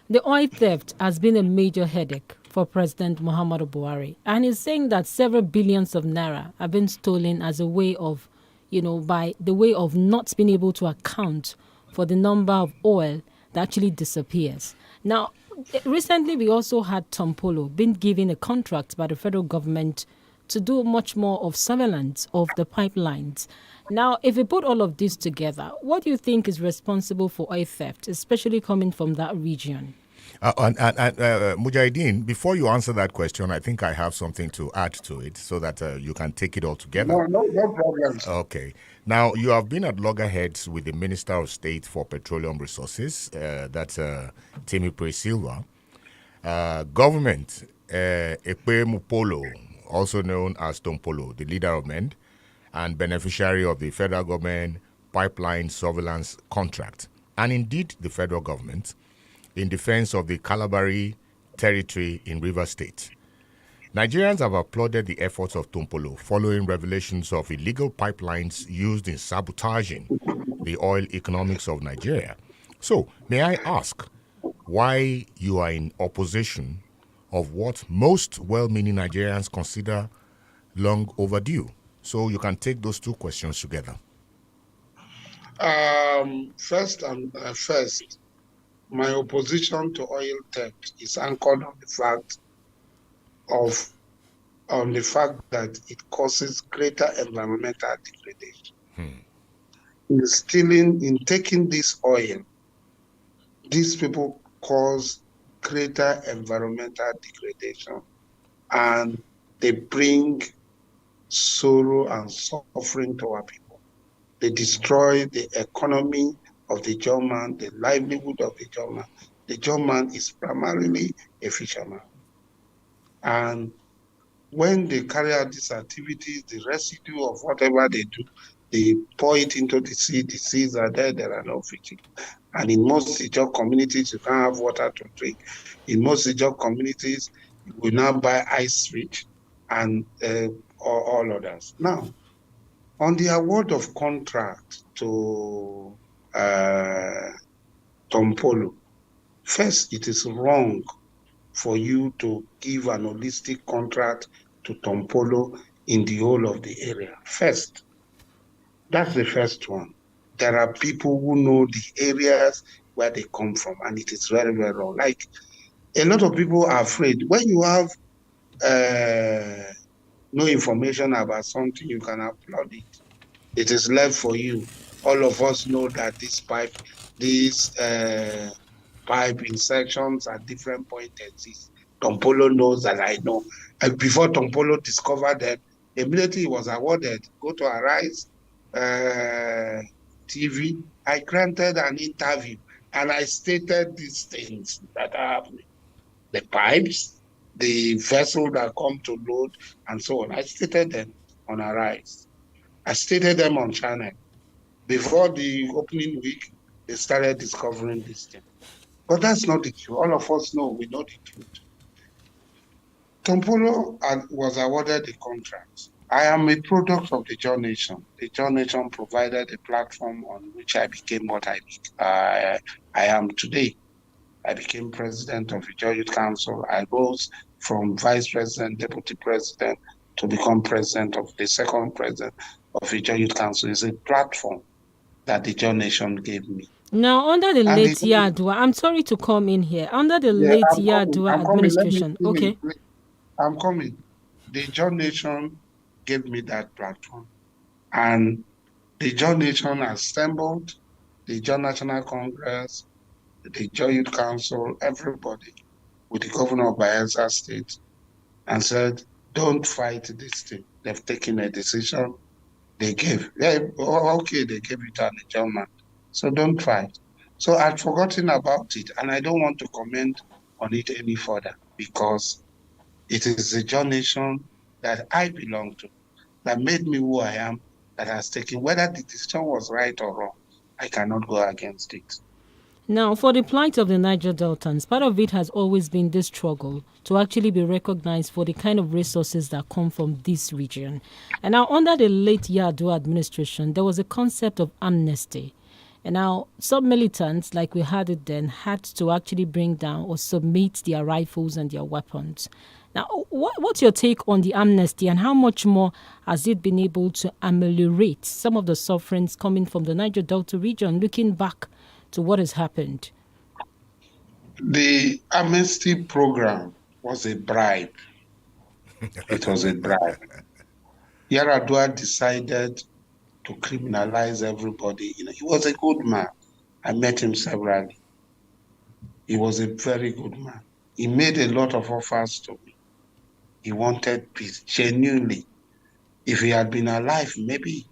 the oil theft has been a major headache for President Muhammadu Buhari. And he's saying that several billions of naira have been stolen as a way of, by the way of not being able to account for the number of oil that actually disappears. Now, recently we also had Tompolo been given a contract by the federal government to do much more of surveillance of the pipelines. Now, if we put all of this together, what do you think is responsible for oil theft, especially coming from that region? Mujahideen, before you answer that question, I think I have something to add to it so that you can take it all together. No problem. Okay. Now, you have been at loggerheads with the Minister of State for Petroleum Resources, that's Temipre Silva. Government, Ekpe Mupolo, also known as Tompolo, the leader of MEND, and beneficiary of the federal government pipeline surveillance contract, and indeed the federal government, in defense of the Kalabari territory in Rivers State. Nigerians have applauded the efforts of Tompolo following revelations of illegal pipelines used in sabotaging the oil economics of Nigeria. So, may I ask why you are in opposition of what most well-meaning Nigerians consider long overdue? So you can take those two questions together. First, my opposition to oil theft is anchored on the fact that it causes greater environmental degradation. In taking this oil, these people cause greater environmental degradation, and they bring sorrow and suffering to our people. They destroy the economy of the German, the livelihood of the German. The German is primarily a fisherman. And when they carry out these activities, the residue of whatever they do, they pour it into the sea. The seas are there are no fishing. And in most Ijaw communities, you can't have water to drink. In most Ijaw communities, we now buy ice fish and all others. Now, On the award of contract to Tompolo, first, it is wrong for you to give an holistic contract to Tompolo in the whole of the area. First, that's the first one. There are people who know the areas where they come from, and it is very, very wrong. Like, a lot of people are afraid. When you have no information about something, you can upload it. It is left for you. All of us know that these pipe insertions at different points exist. Tompolo knows that I know. And before Tompolo discovered them, immediately he was awarded. Go to Arise TV. I granted an interview and I stated these things that are happening. The pipes, the vessel that come to load, and so on. I stated them on Arise. I stated them on Channel. Before the opening week, they started discovering this thing. But that's not the truth. All of us know, we know the truth. Tompolo was awarded the contract. I am a product of the John Nation. The John Nation provided a platform on which I became what I am today. I became president of the Ijaw Youth Council. I rose from vice president, deputy president, to become president of the second president of the Ijaw Youth Council. It's a platform that the John Nation gave me. Now, under the late Yadua, I'm sorry to come in here. Under the late Yadua administration, okay. I'm coming. The John Nation gave me that platform. And the John Nation assembled, the John National Congress, the Ijaw Youth Council, everybody, with the governor of Bayelsa State, and said, don't fight this thing. They've taken a decision. They gave. Yeah, okay, they gave it an adjournment. So don't fight. So I'd forgotten about it, and I don't want to comment on it any further because it is the John Nation that I belong to that made me who I am, that has taken, whether the decision was right or wrong, I cannot go against it. Now, for the plight of the Niger Deltans, part of it has always been this struggle to actually be recognized for the kind of resources that come from this region. And now, under the late Yadua administration, there was a concept of amnesty. And now, some militants, like we had it then, had to actually bring down or submit their rifles and their weapons. Now, what's your take on the amnesty and how much more has it been able to ameliorate some of the sufferings coming from the Niger Delta region, looking back to what has happened? The amnesty program was a bribe. It was a bribe. Yaradua decided to criminalize everybody. He was a good man. I met him severally. He was a very good man. He made a lot of offers to me. He wanted peace, genuinely. If he had been alive, maybe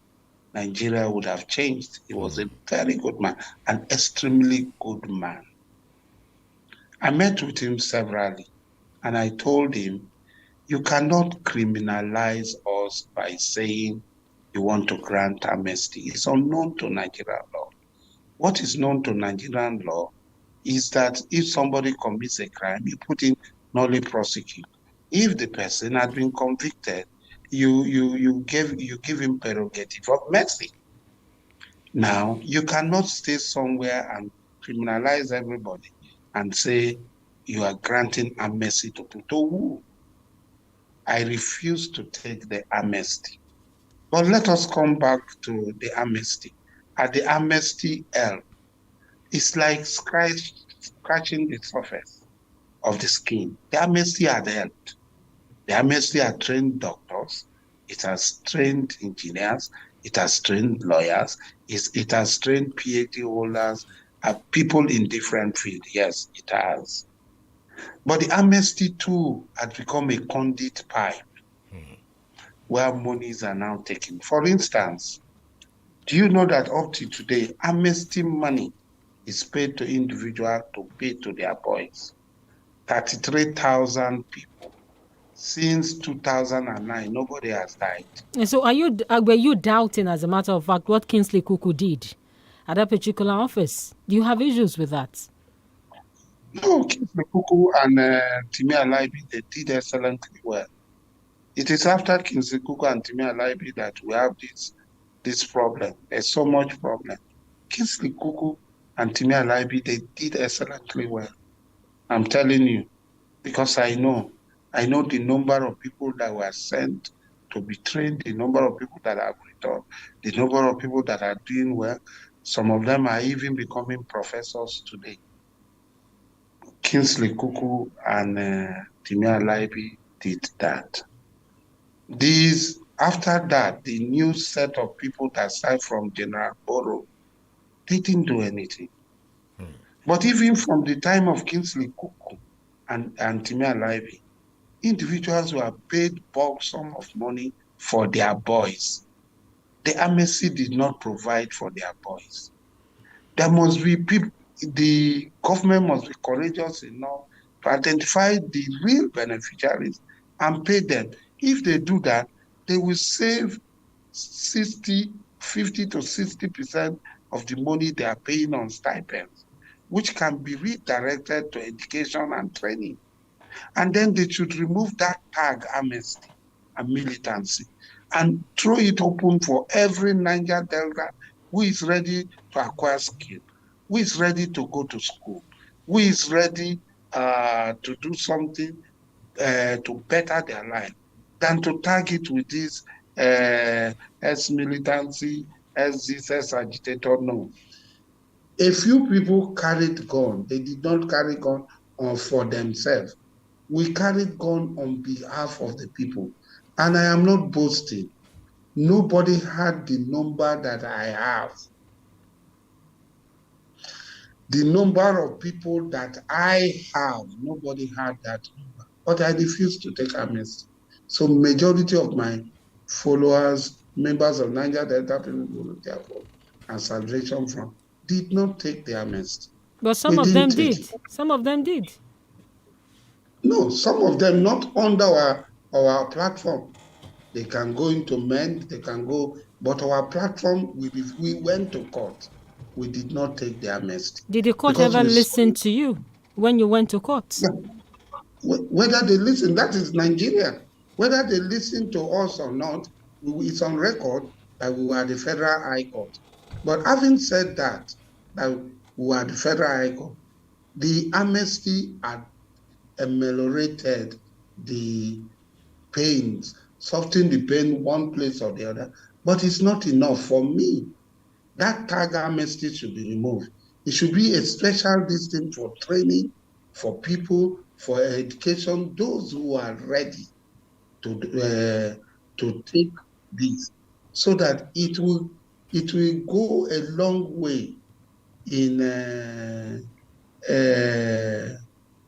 Nigeria would have changed. He was a very good man, an extremely good man. I met with him severally, and I told him, you cannot criminalize us by saying you want to grant amnesty. It's unknown to Nigerian law. What is known to Nigerian law is that if somebody commits a crime, you put in nolli prosecute. If the person had been convicted, you give him prerogative of mercy. Now, you cannot stay somewhere and criminalize everybody and say you are granting amnesty to people. To who? I refuse to take the amnesty. But let us come back to the amnesty. At the amnesty L, it's like scratching the surface of the skin. The amnesty had helped. The amnesty had trained doctors. It has trained engineers. It has trained lawyers. It has trained PhD holders, people in different fields. Yes, it has. But the amnesty too had become a conduit pipe where monies are now taken. For instance, do you know that up to today, amnesty money is paid to individuals to pay to their boys? 33,000 people. Since 2009, nobody has died. And so were you doubting, as a matter of fact, what Kingsley Kuku did at that particular office? Do you have issues with that? No, Kingsley Kuku and Timi Alaibi, they did excellently well. It is after Kingsley Kuku and Timi Alaibi that we have this this problem. There's so much problem. Kingsley Kuku and Timi Alaibi, they did excellently well. I'm telling you, because I know the number of people that were sent to be trained, the number of people that have returned, the number of people that are doing well. Some of them are even becoming professors today. Kingsley Kuku and Timi Alaibi did that. After that, the new set of people that started from General Boro, they didn't do anything. But even from the time of Kingsley Kuku and Timi Alaibi, individuals were paid bulk sum of money for their boys. The amnesty did not provide for their boys. There must be people, the government must be courageous enough to identify the real beneficiaries and pay them. If they do that, they will save 50 to 60% of the money they are paying on stipends, which can be redirected to education and training. And then they should remove that tag amnesty and militancy and throw it open for every Niger Delta who is ready to acquire skill, who is ready to go to school, who is ready to do something to better their life, than to target with this as militancy, as this, as agitator. No. A few people carried gun. They did not carry gun for themselves. We carried gun on behalf of the people. And I am not boasting. Nobody had the number that I have. The number of people that I have, nobody had that number. But I refused to take amnesty. So majority of my followers, members of Niger Delta People Volunteer Force and Salvation Front did not take the amnesty. But some of them did. Some of them did. No, some of them not under our platform. They can go into MEND, they can go, but our platform, we went to court. We did not take the amnesty. Did the court ever listen to you when you went to court? Yeah. Whether they listen, that is Nigeria. Whether they listen to us or not, it's on record that we were the Federal High Court. But having said that we were the Federal High Court, the amnesty had ameliorated the pains, softened the pain one place or the other, but it's not enough for me. That tag amnesty should be removed. It should be a special distance for training, for people, for education, those who are ready to take this, so that it will go a long way in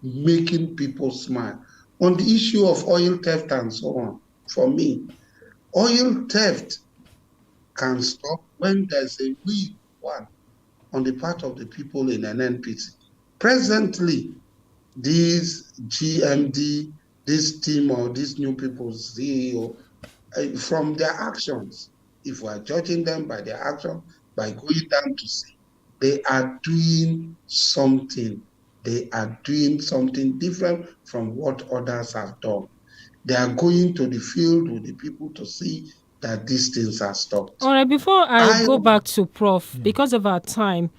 making people smile. On the issue of oil theft and so on, for me, oil theft can stop when there's a will on the part of the people in an NPC. Presently, this GMD, this team or these new people's CEO, from their actions, if we are judging them by their action, by going down to see, they are doing something. They are doing something different from what others have done. They are going to the field with the people to see that these things are stopped. All right, before I go back to Prof, because of our time,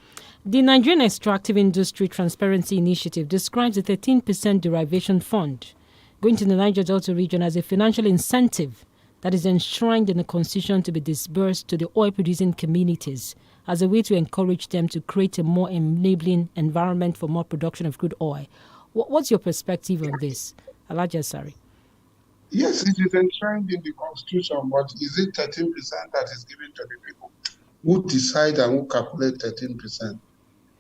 the Nigerian Extractive Industry Transparency Initiative describes the 13% derivation fund going to the Niger Delta region as a financial incentive that is enshrined in the Constitution to be disbursed to the oil-producing communities as a way to encourage them to create a more enabling environment for more production of crude oil. What's your perspective on this, Alhaji Asari? Yes, it is enshrined in the Constitution, but is it 13% that is given to the people? Who decide and who calculate 13%?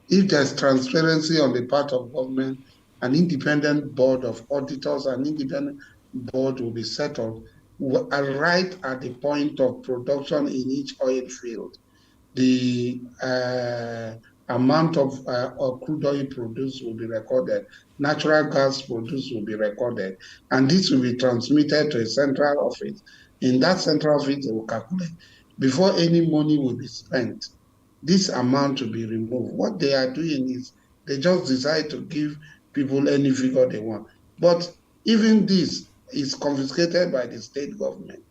If there's transparency on the part of government, an independent board of auditors, an independent board will be set up right at the point of production in each oil field. The amount of crude oil produced will be recorded. Natural gas produced will be recorded. And this will be transmitted to a central office. In that central office, they will calculate. Before any money will be spent, this amount will be removed. What they are doing is they just decide to give people any figure they want. But even this is confiscated by the state government.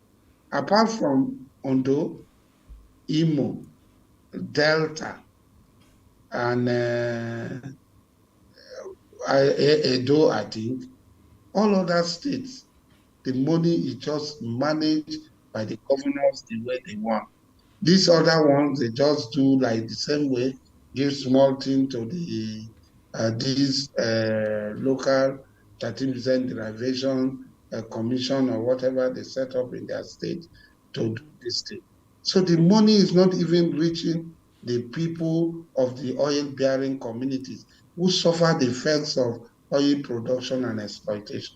Apart from Ondo, Imo, Delta, and Edo, I think, all other states, the money is just managed by the governors the way they want. These other ones, they just do like the same way, give small thing to the these local 13% derivation commission or whatever they set up in their state to do this thing. So the money is not even reaching the people of the oil-bearing communities who suffer the effects of oil production and exploitation.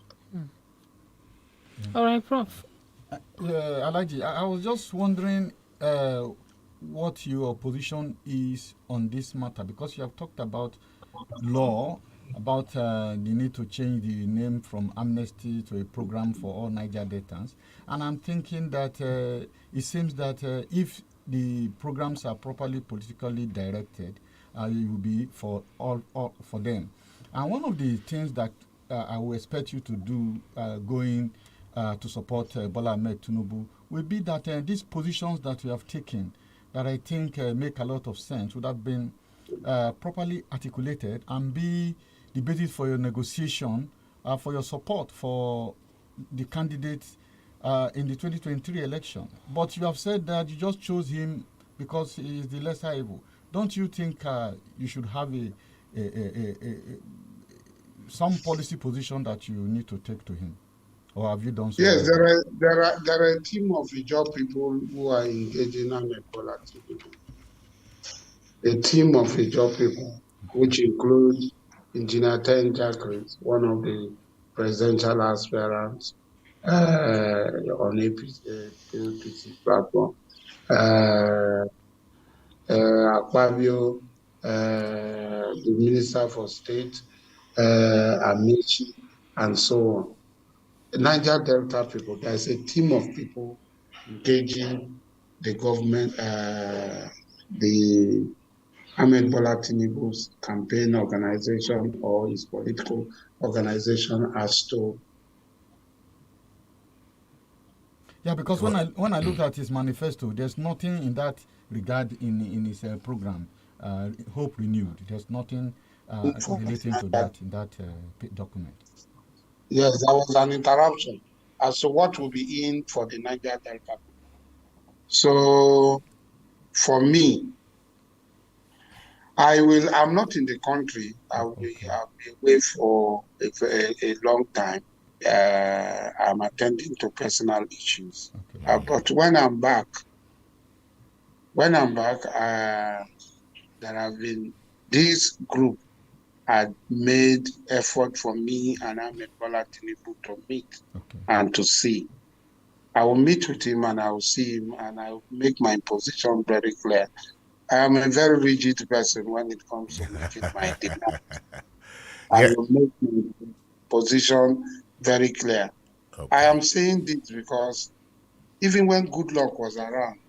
All right, Prof. Alaji, I was just wondering what your position is on this matter, because you have talked about law, about the need to change the name from amnesty to a program for all Niger Deltans. And I'm thinking that it seems that if the programs are properly politically directed, it will be for all for them. And one of the things that I will expect you to do going to support Bola Ahmed Tinubu will be that these positions that you have taken, that I think make a lot of sense, would have been properly articulated and be the basis for your negotiation, for your support for the candidate in the 2023 election. But you have said that you just chose him because he is the lesser evil. Don't you think you should have some policy position that you need to take to him? Or have you done so? Yes, there are a team of Ijaw people who are engaging Ahmed Bola Tinubu. A team of Ijaw people, which includes Engineer Ten Jacqueline, one of the presidential aspirants on APC platform, Akpabio, the Minister for State, Amici, and so on. Niger Delta people, there's a team of people engaging the government, the Ahmed Bola Tinubu's campaign organization or his political organization as to. Yeah, because when I look at his manifesto, there's nothing in that regard in his program, Hope Renewed. There's nothing relating to that in that document. Yes, there was an interruption as to what will be in for the Niger Delta. So, for me, I'm not in the country. I'll be away for a long time. I'm attending to personal issues. But when I'm back, there have been this group had made effort for me and Ahmed Bola Tinubu to meet and to see. I will meet with him and I will see him and I will make my position very clear. I am a very rigid person when it comes to making my demand. I will make my position very clear. I am saying this because even when Goodluck was around,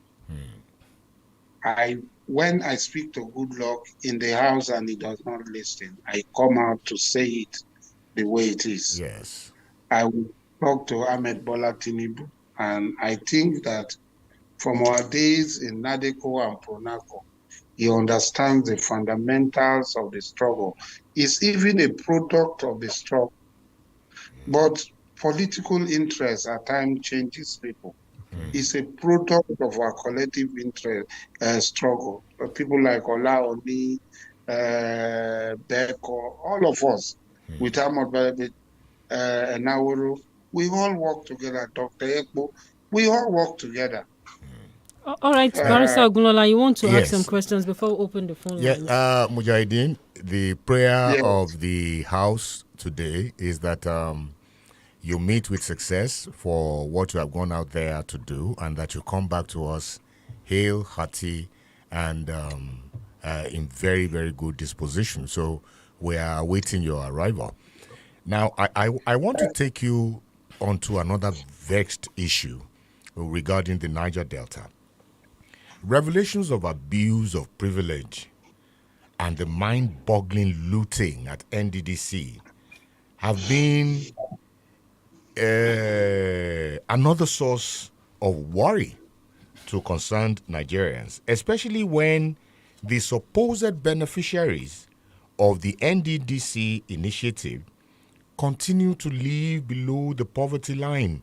when I speak to Goodluck in the house and he does not listen, I come out to say it the way it is. Yes. I will talk to Ahmed Bola Tinubu, and I think that from our days in Nadeko and Pronaco, he understands the fundamentals of the struggle. It's even a product of the struggle. But political interest at times changes people. It's a product of our collective interest struggle. People like Ola Oni, Beko, all of us, with Ahmad Belebit, Nawuru, we all work together. Dr. Ekbo, we all work together. All right, Barrister Ogunlola, you want to ask some Yes. questions before we open the phone Yeah, lines? Mujahideen, the prayer of the House today is that you meet with success for what you have gone out there to do, and that you come back to us hale, hearty, and in very, very good disposition. So we are awaiting your arrival. Now, I want to take you onto another vexed issue regarding the Niger Delta. Revelations of abuse of privilege and the mind-boggling looting at NDDC have been another source of worry to concerned Nigerians, especially when the supposed beneficiaries of the NDDC initiative continue to live below the poverty line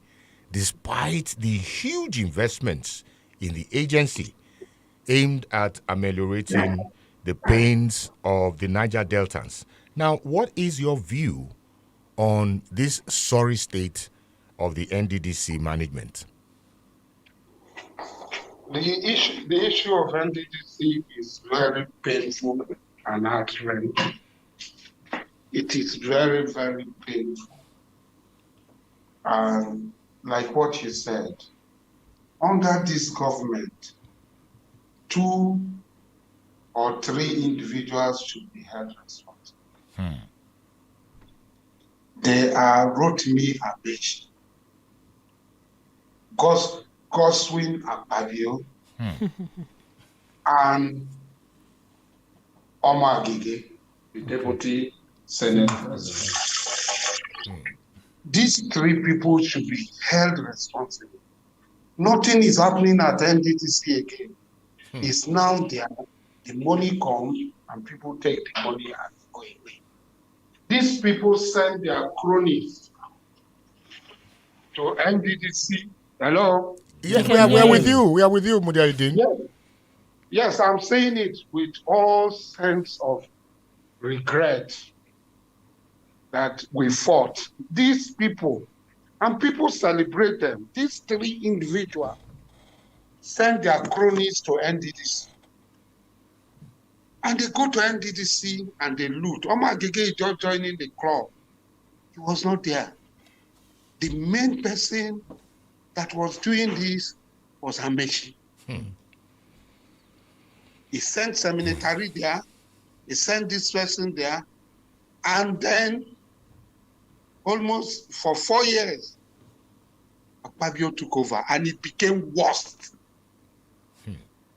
despite the huge investments in the agency aimed at ameliorating the pains of the Niger Deltans. Now, what is your view on this sorry state of the NDDC management? The issue of NDDC is very painful and heart-rending. It is very, very painful. And like what you said, under this government, 2 or 3 individuals should be held responsible. They are Rotimi Abechi, Goswin Akpabio, and Omar Gige, the deputy Senate President. These 3 people should be held responsible. Nothing is happening at NDTC again. It's now there. The money comes and people take the money and go away. These people send their cronies to NDDC. Hello? Yes, we are with you. We are with you, Mujahideen. Yes, I'm saying it with all sense of regret that we fought. These people, and people celebrate them, these 3 individuals send their cronies to NDDC. And they go to NDDC and they loot. Omar Gege is just joining the club. He was not there. The main person that was doing this was Amechi. He sent seminary there. He sent this person there. And then, almost for 4 years, Akpabio took over. And it became worse.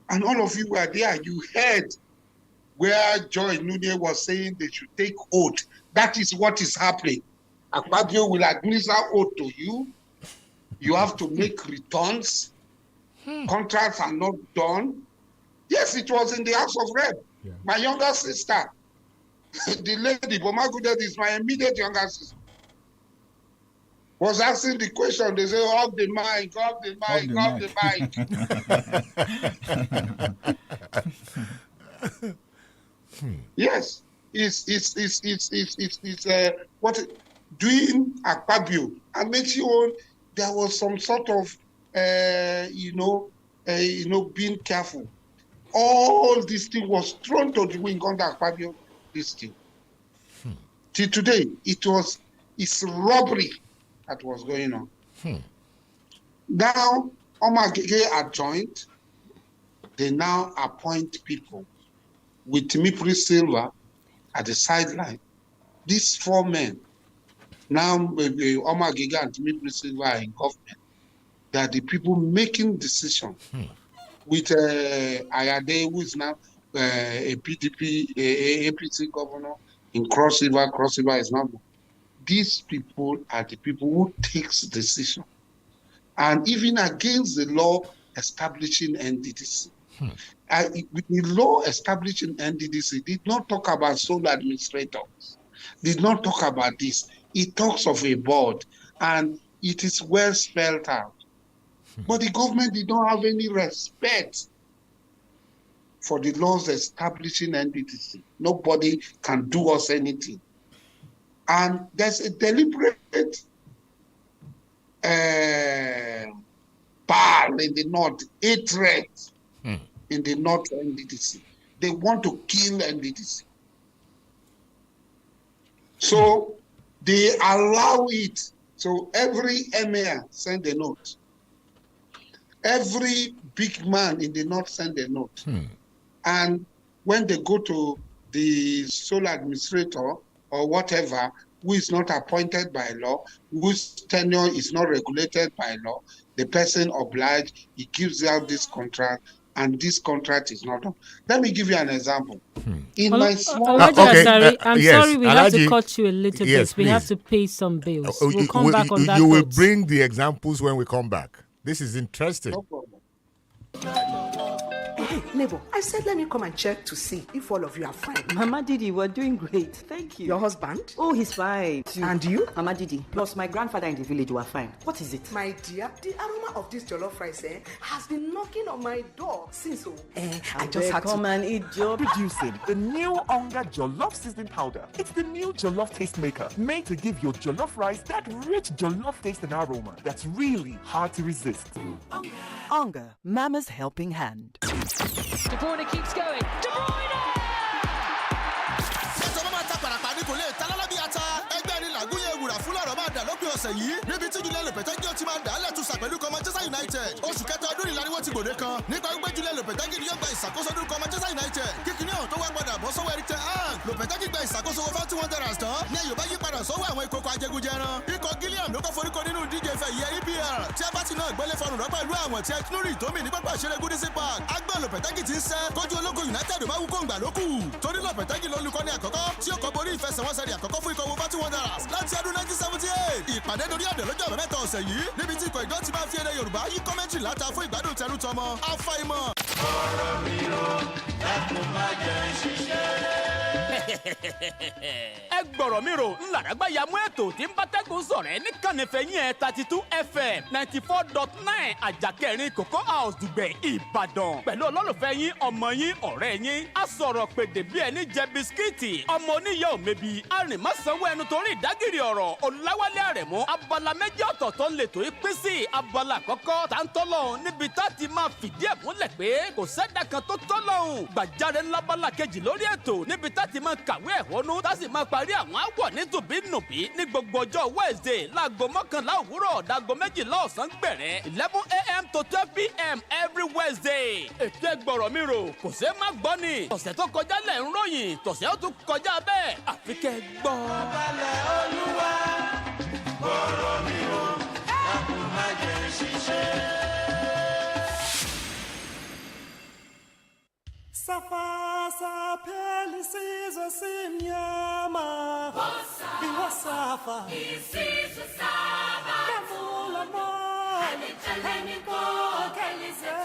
And all of you were there. You heard where Joy Nunez was saying they should take oath. That is what is happening. Akpabio will administer oath to you. You have to make returns. Contracts are not done. Yes, it was in the House of Rep. Yeah. My younger sister, the lady, Bomagudet is my immediate younger sister, was asking the question. They say, off the mic, off the mic, off the mic. Yes, it's what doing Akpabio. I made you there was some sort of being careful. All this thing was thrown to the wind under Akpabio. This thing. Till today, it's robbery that was going on. Now, Omar Gege are joined. They now appoint people with Timipri Silva at the sideline. These 4 men, now Omar Gege and Timipri Silva are in government. They are the people making decisions. With Ayade, who is now a PDP, APC governor in Cross River. Cross River is not. These people are the people who takes decision, and even against the law establishing NDDC. The law establishing NDDC did not talk about sole administrators, did not talk about this. It talks of a board, and it is well spelled out. But the government did not have any respect for the laws establishing NDDC. Nobody can do us anything. And there's a deliberate bar in the North, hatred in the North NDDC. They want to kill NDDC. So they allow it. So every emir send a note. Every big man in the North send a note. And when they go to the sole administrator or whatever, who is not appointed by law, whose tenure is not regulated by law, the person obliged, he gives out this contract, and this contract is not done. Let me give you an example. In my small... I'm sorry, we have to cut you a little bit. We have to pay some bills. We'll come back on that. You will bring the examples when we come back. This is interesting. No problem. Hey, neighbor, I said let me come and check to see if all of you are fine. Mama Didi, we're doing great. Thank you. Your husband? Oh, he's fine. And you? Mama Didi, plus my grandfather in the village were fine. What is it? My dear, the aroma of this jollof rice has been knocking on my door since I just had come and eat job. Producing the new Onga Jollof Seasoning Powder. It's the new jollof taste maker, made to give your jollof rice that rich jollof taste and aroma that's really hard to resist. Onga, Mama's helping hand. De Bruyne keeps going. De Bruyne! ọ̀sẹ̀ yìí níbi tí Julian Lopetegui ó ti máa dà á lẹ́tùsà pẹ̀lú ikọ̀ Manchester United oṣù kẹta ọdún ìlànìwó ti gbòde kan nípa wípé Julian Lopetegui ni yóò gba ìṣàkóso ọdún ikọ̀ Manchester United kíkiní ọ̀hún tó wá padà bọ́ sọ́wọ́ Erik ten Hag Lopetegui gba ìṣàkóso wọn fún Wanderers tán ní ẹ̀yọ̀ bá yí padà sọ́wọ́ àwọn ìkókò ajẹgúnjẹran ikọ̀ Gilliam ló kọ́ foríko nínú ìdíje ìfẹ́ ìyẹ́ EPL tí Everton náà gbélé fọnù rọ́ pẹ̀lú àwọn tí Eknuri tó mì ní pápá ìṣeré Goodison Park agbọ́n Lopetegui ti ń sẹ́ kójú ológun United máa wú kóńgbà lókù torí Lopetegui ló lukọ́ ní àkọ́kọ́ tí ó kọ́ borí ìfẹsẹ̀wọnsẹ̀ àkọ́kọ́ fún ikọ̀ Wanderers láti ọdún 1978 ìpàdé lórí àdè lọ́jọ́ àbẹ̀mẹ́ta ọ̀sẹ̀ yìí níbi tí ikọ̀ ìjọ ti máa fi èdè Yorùbá yí kọ́mẹ́ntì láta fún ìgbádùn tẹrú tọmọ àfàìmọ̀. ọ̀rọ̀ mi ò dákun má jẹ́ ṣiṣẹ́. ẹ gbọ́rọ̀ mi rò ńlárágbá yamú ètò tí ń bá tẹ́gùn sọ̀rẹ́ ní kànnìfẹ̀yìn ẹ̀ 32 FM 94.9 àjàkẹ́rin Cocoa House Dùgbẹ̀ Ìbàdàn pẹ̀lú olólùfẹ́ yín ọmọ yín ọ̀rẹ́ yín a sọ̀rọ̀ pèdè bí ẹni jẹ bisikíìtì ọmọ oníyẹ òmebi arìnmọ́sánwó ẹnu torí ìdágìrì ọ̀rọ̀ Ọláwálé Àrẹ̀mú abala méjì ọ̀tọ̀ọ̀tọ̀ ń lè tó pín sí abala àkọ́kọ́ tá ń tọ́lọ́hún níbi tá ti máa fìdí ẹ̀ múlẹ̀ pé kò sẹ́dá kan tó tọ́lọ́hún gbàjáre ńlá bala kejì lórí ètò níbi tá ti máa kàwé ẹ̀hónú tá sì máa parí àwọn àwọ̀ ní tùbínùbí ní gbogbo ọjọ́ Wednesday láago 11 òwúrọ̀ dáago 12 ọ̀sán gbẹ̀rẹ̀ 11 a.m. to 12 p.m. every Wednesday. ètò ẹgbọ̀rọ̀ mi rò kò ṣeé má gbọ́ ni tọ̀sẹ̀ tó kọjá lẹ̀ ń ròyìn tọ̀sẹ̀ ó tún kọjá bẹ́ẹ̀ àfi kẹ́ gbọ́. balẹ̀ Olúwa ọ̀rọ̀ mi ò dákun má jẹ́ ṣiṣẹ́. Safasa pelisizo simnyama Iwasafa Isizo saba Kemula mo Anitaleniko Kelize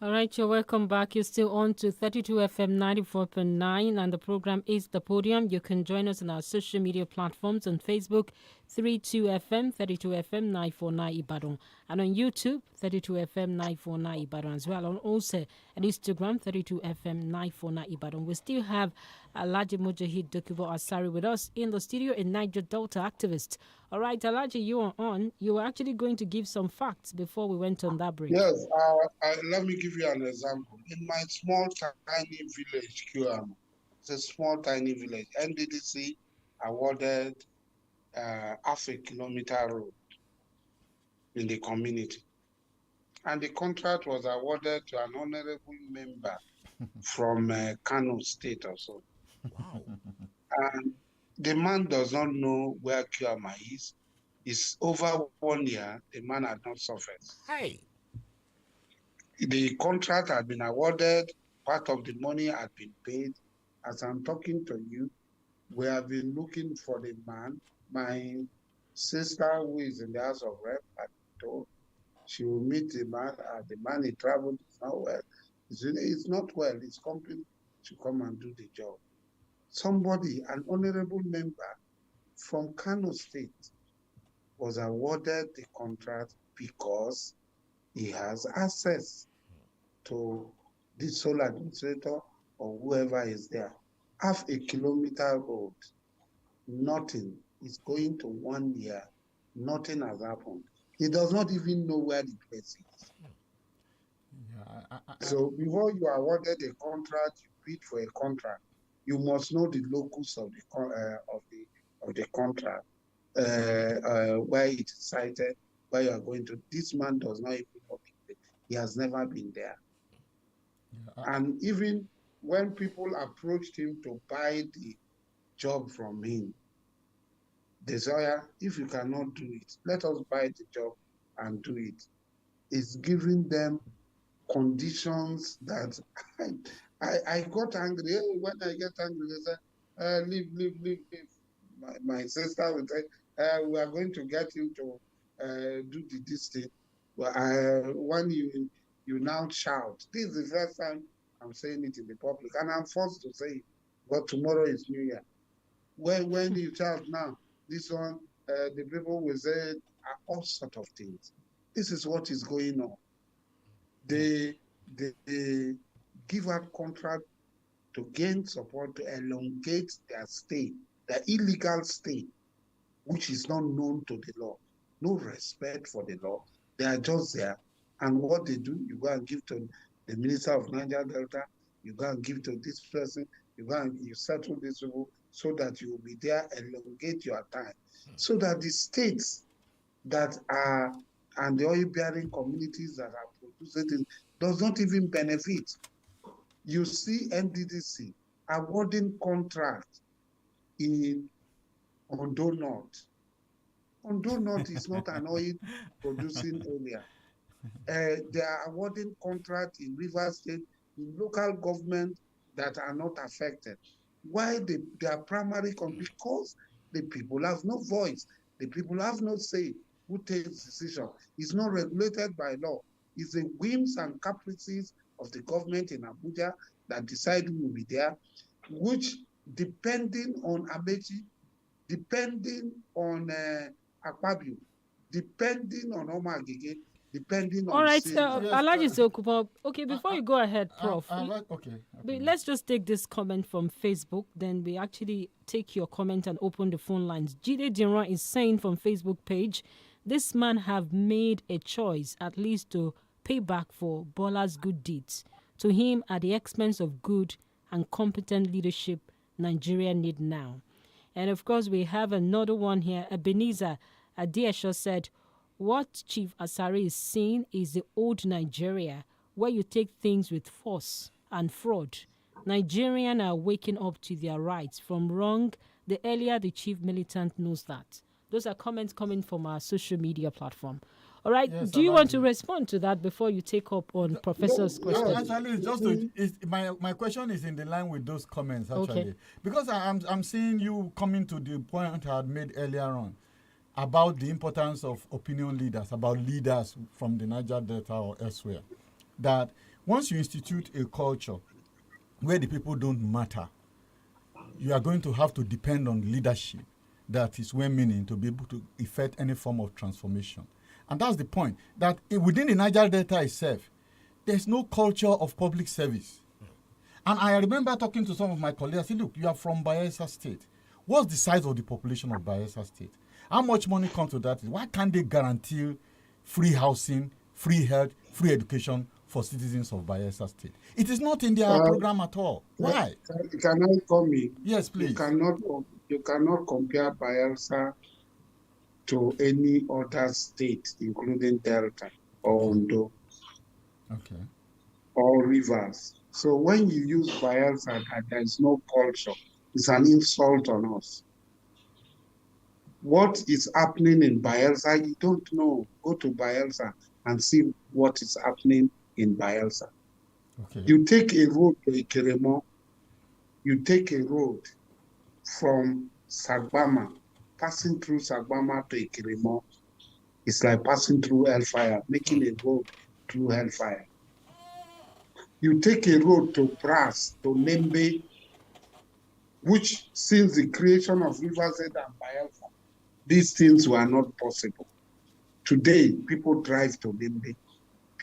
All right, you're welcome back. You're still on to 32 FM 94.9 and the program is The Podium. You can join us on our social media platforms on Facebook, 32FM, 32FM 949 Ibadan. And on YouTube, 32FM 949 Ibadan as well. And also at Instagram, 32FM 949 Ibadan. We still have Alhaji Mujahid Dokubo Asari with us in the studio, a Niger Delta activist. All right, Alhaji, you are on. You were actually going to give some facts before we went on that break. Yes, let me give you an example. In my small, tiny village, QM, it's a small, tiny village, NDDC awarded half a kilometer road in the community. And the contract was awarded to an honorable member from Kano State or so. Wow. And the man does not know where Kiama is. It's over 1 year, the man had not suffered. Hey. The contract had been awarded, part of the money had been paid. As I'm talking to you, we have been looking for the man. My sister, who is in the House of Rep, had told she will meet the man he traveled, is not well. It's not well, his company should come and do the job. Somebody, an honorable member from Kano State, was awarded the contract because he has access to the sole administrator or whoever is there. Half a kilometer road, nothing. It's going to 1 year, nothing has happened. He does not even know where the place is. So before you are awarded a contract, you bid for a contract, you must know the locus of the contract, where it is cited, where you are going to. This man does not even know it. He has never been there. And even when people approached him to buy the job from him, they said, if you cannot do it, let us buy the job and do it. It's giving them conditions that I got angry. When I get angry, they say, leave. My sister would say, we are going to get you to do this thing. When you now shout, this is the first time I'm saying it in the public, and I'm forced to say it, but tomorrow is New Year. When you shout now, this one, the people will say all sort of things. This is what is going on. They give out contract to gain support to elongate their stay, their illegal stay, which is not known to the law. No respect for the law. They are just there. And what they do, you go and give to the Minister of Niger Delta, you go and give to this person, you go and you settle this people so that you will be there, elongate your time. So that the states that are, and the oil-bearing communities that are producing it does not even benefit. You see NDDC awarding contract in Ondo North. Ondo North is not an oil-producing area. They are awarding contract in Rivers State, in local government that are not affected. Why their primary because the people have no voice. The people have no say who takes decision. It's not regulated by law. It's the whims and caprices of the government in Abuja that decide who will be there, which depending on Amechi, depending on Akpabio, depending on Omar Agege, depending on... All right, Alhaji Sokupa. Okay, before you go ahead, Prof. Let's just take this comment from Facebook. Then we actually take your comment and open the phone lines. Jide Dinra is saying from Facebook page, this man have made a choice at least to pay back for Bola's good deeds. To him, at the expense of good and competent leadership Nigeria need now. And of course, we have another one here. Ebenezer Adiesho said, what Chief Asari is seeing is the old Nigeria, where you take things with force and fraud. Nigerians are waking up to their rights from wrong. The earlier the chief militant knows that. Those are comments coming from our social media platform. All right, yes, do you want to respond to that before you take up on Professor's question? No, actually, it's just my question is in the line with those comments, actually. Okay. Because I'm seeing you coming to the point I had made earlier on about the importance of opinion leaders, about leaders from the Niger Delta or elsewhere. That once you institute a culture where the people don't matter, you are going to have to depend on leadership that is well-meaning to be able to effect any form of transformation. And that's the point, that within the Niger Delta itself, there's no culture of public service. And I remember talking to some of my colleagues, I said, look, you are from Bayelsa State. What's the size of the population of Bayelsa State? How much money comes to that? Why can't they guarantee free housing, free health, free education for citizens of Bayelsa State? It is not in their program at all. Why? Can I come in? Yes, please. You cannot compare Bayelsa to any other state, including Delta or Ondo, or Rivers. So when you use Bayelsa that there is no culture, it's an insult on us. What is happening in Bayelsa, you don't know. Go to Bayelsa and see what is happening in Bayelsa. Okay. You take a road to Ikiremo, you take a road from Sagbama, passing through Sagbama to Ikiremo, it's like passing through hellfire, making a road through hellfire. You take a road to Brass, to Lembe, which since the creation of Rivers Edge and Bayelsa, these things were not possible. Today, people drive to Lembe.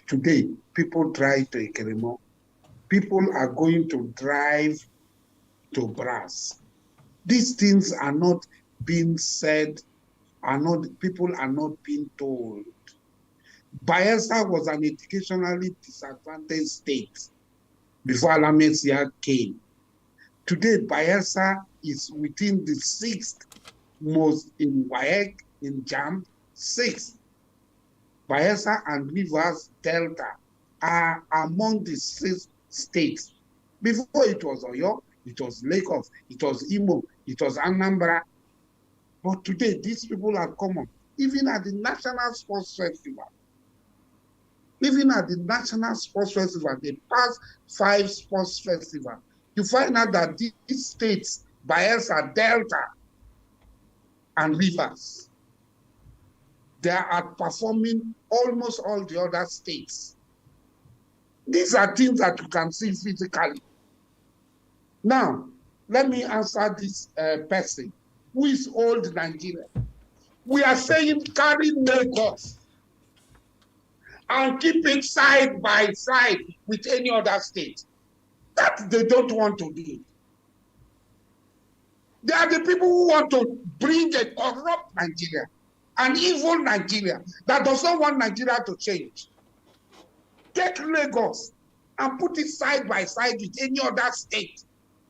Today, people drive to Ikiremo. People are going to drive to Brass. These things are not being said, people are not being told. Bayelsa was an educationally disadvantaged state before Alamesia came. Today, Bayelsa is within the 6th most in WAEC, in JAMB, 6th. Bayelsa and Rivers Delta are among the 6 states. Before it was Oyo, it was Lagos, it was Imo, it was Anambra. But today, these people are common. Even at the National Sports Festival, the past 5 sports festivals, you find out that these states, Bayelsa, Delta, and Rivers, They are outperforming almost all the other states. These are things that you can see physically. Now, let me answer this person who is old Nigeria. We are saying carry Lagos and keep it side by side with any other state. That they don't want to do. They are the people who want to bring a corrupt Nigeria, an evil Nigeria that does not want Nigeria to change. Take Lagos and put it side by side with any other state.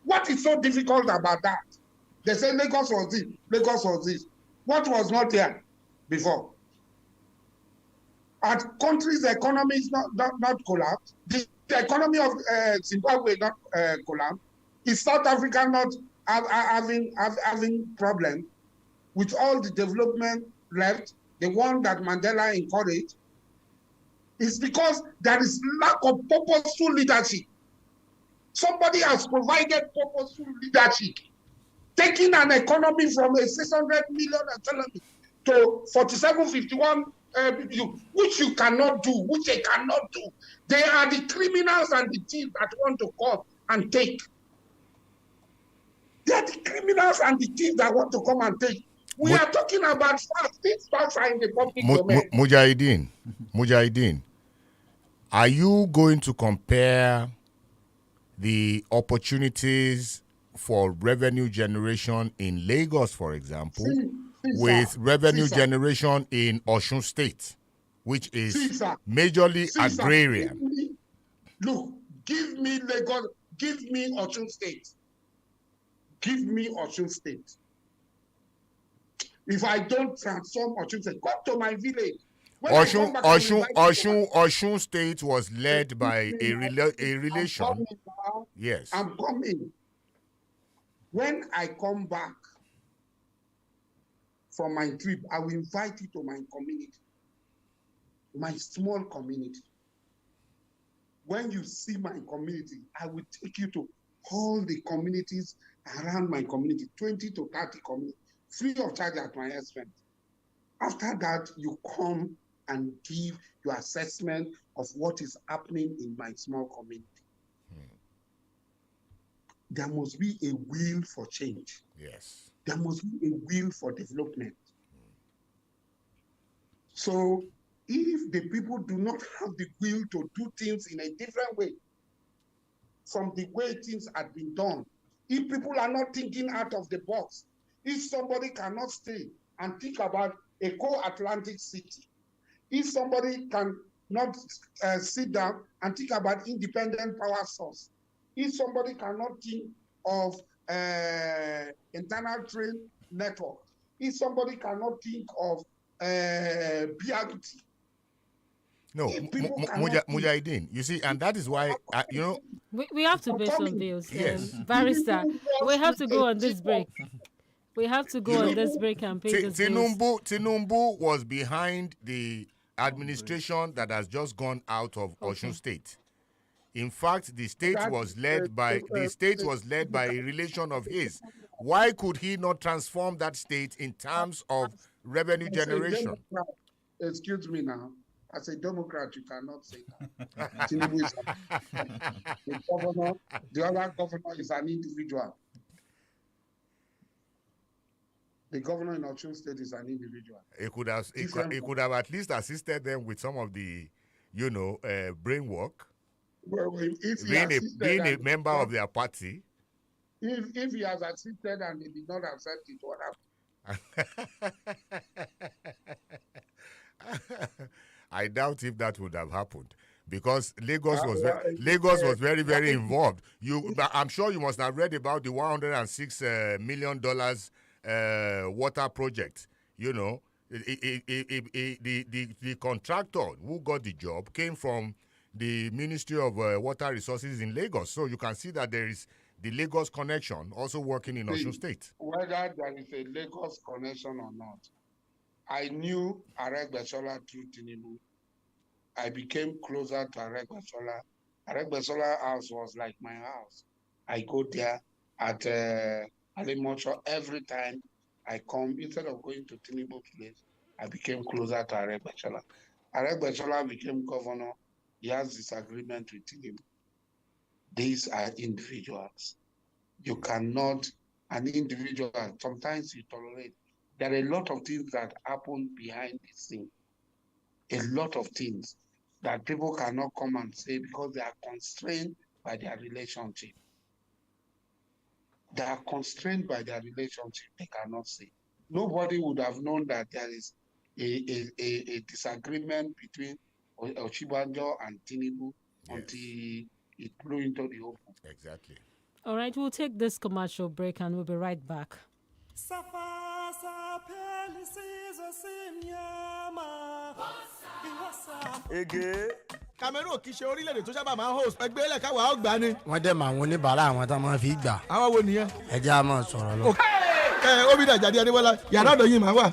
What is so difficult about that? They say Lagos was this, Lagos was this. What was not there before? Our country's economy is not collapsed. The economy of Zimbabwe not collapsed. Is South Africa not having problems with all the development left, the one that Mandela encouraged? It's because there is lack of purposeful leadership. Somebody has provided purposeful leadership, taking an economy from a 600 million economy to 4751, which you cannot do, which they cannot do. They are the criminals and the thieves that want to come and take. They are the criminals and the thieves that want to come and take. We are talking about facts. These facts are in the public domain. Mujahideen, are you going to compare the opportunities for revenue generation in Lagos, for example, with revenue generation in Osun State, which is majorly agrarian? Give me Lagos, give me Osun State. Give me Osun State. If I don't transform Osun State, come to my village. Osun State was led by a relation. Yes. I'm coming. When I come back from my trip, I will invite you to my community, my small community. When you see my community, I will take you to all the communities around my community, 20 to 30 communities, free of charge at my expense. After that, you come and give your assessment of what is happening in my small community. There must be a will for change. Yes. There must be a will for development. So if the people do not have the will to do things in a different way from the way things had been done, if people are not thinking out of the box, if somebody cannot stay and think about a co-Atlantic city, if somebody cannot sit down and think about independent power source, if somebody cannot think of internal train network, if somebody cannot think of BRT. No, Mujahideen, you see, and that is why, We have to pay some bills. Yes. Barrister, we have to go on this break. We have to go on this break and pay this bills. Tinubu was behind the administration that has just gone out of Osun State. In fact, the state was led by a relation of his. Why could he not transform that state in terms of revenue generation? Excuse me now. As a Democrat, you cannot say that. Tinubu is the governor. The other governor is an individual. The governor in Osun State is an individual. He could have at least assisted them with some of the, brain work. Well, being a member of their party. If he has assisted and they did not accept it, what happened? I doubt if that would have happened, because Lagos was very, very involved. I'm sure you must have read about the $106 million water project. The contractor who got the job came from the Ministry of Water Resources in Lagos. So you can see that there is the Lagos connection also working in Osun State. Whether there is a Lagos connection or not, I knew Aregbesola through Tinubu. I became closer to Aregbesola. Aregbesola house was like my house. I go there at Alimocho every time I come. Instead of going to Tinubu's place, I became closer to Aregbesola. Aregbesola became governor. He has disagreement with him. These are individuals. You cannot, an individual, sometimes you tolerate. There are a lot of things that happen behind the scene. A lot of things that people cannot come and say because they are constrained by their relationship. They are constrained by their relationship. They cannot say. Nobody would have known that there is a disagreement between Oshibanjo and Tinubu until it blew into the open. Exactly. All right, we'll take this commercial break and we'll be right back. Ege. Cameroon kì í ṣe orílẹ̀-èdè tó sábà máa ń host ẹgbẹ́ ilẹ̀ káwa ó gbà ni. wọ́n dẹ̀ mọ àwọn oníbàárà àwọn tá máa fi gbà. àwọn wo nìyẹn. ẹ jẹ́ a máa sọ̀rọ̀ lọ. Obìnrin àjàdí Adébọ́lá yàrá ọ̀dọ̀ yìí máa wà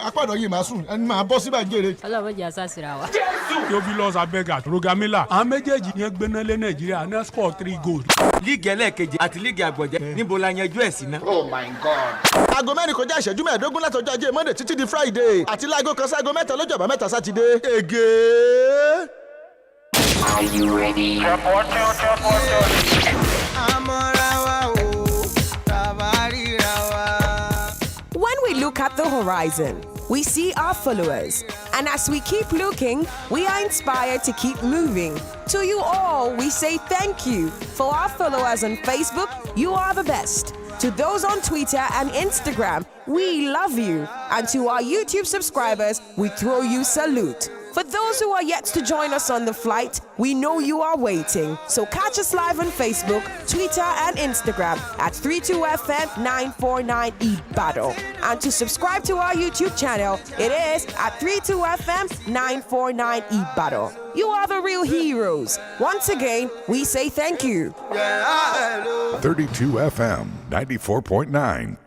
apá ọ̀dọ̀ yìí máa sùn ẹni máa bọ́ síbà jèrè. ọlọ́run jẹ́ àṣàṣìra wa. Theophilus Abega Rogamila àwọn méjèèjì yẹn gbéná lé Nàìjíríà ní score 3 goals. líìgì ẹlẹ́ẹ̀kejì àti líìgì àgbọ̀jẹ́ níbo la yanjú ẹ̀ sí ná. Oh my God. aago mẹ́rin kọjá ìṣẹ́jú mẹ́ẹ̀ẹ́dógún látọjọ́ ajé Monday títí di Friday àti láago kan sáago mẹ́ta lọ́jọ́ àbámẹ́ta Sátidé. Ege. Are you ready? When we look at the horizon, we see our followers. And as we keep looking, we are inspired to keep moving. To you all, we say thank you. For our followers on Facebook, you are the best. To those on Twitter and Instagram, we love you. And to our YouTube subscribers, we throw you salute. For those who are yet to join us on the flight, we know you are waiting. So catch us live on Facebook, Twitter, and Instagram at 32FM 949 Ibadan. And to subscribe to our YouTube channel, it is at 32FM 949 Ibadan. You are the real heroes. Once again, we say thank you. 32 FM 94.9.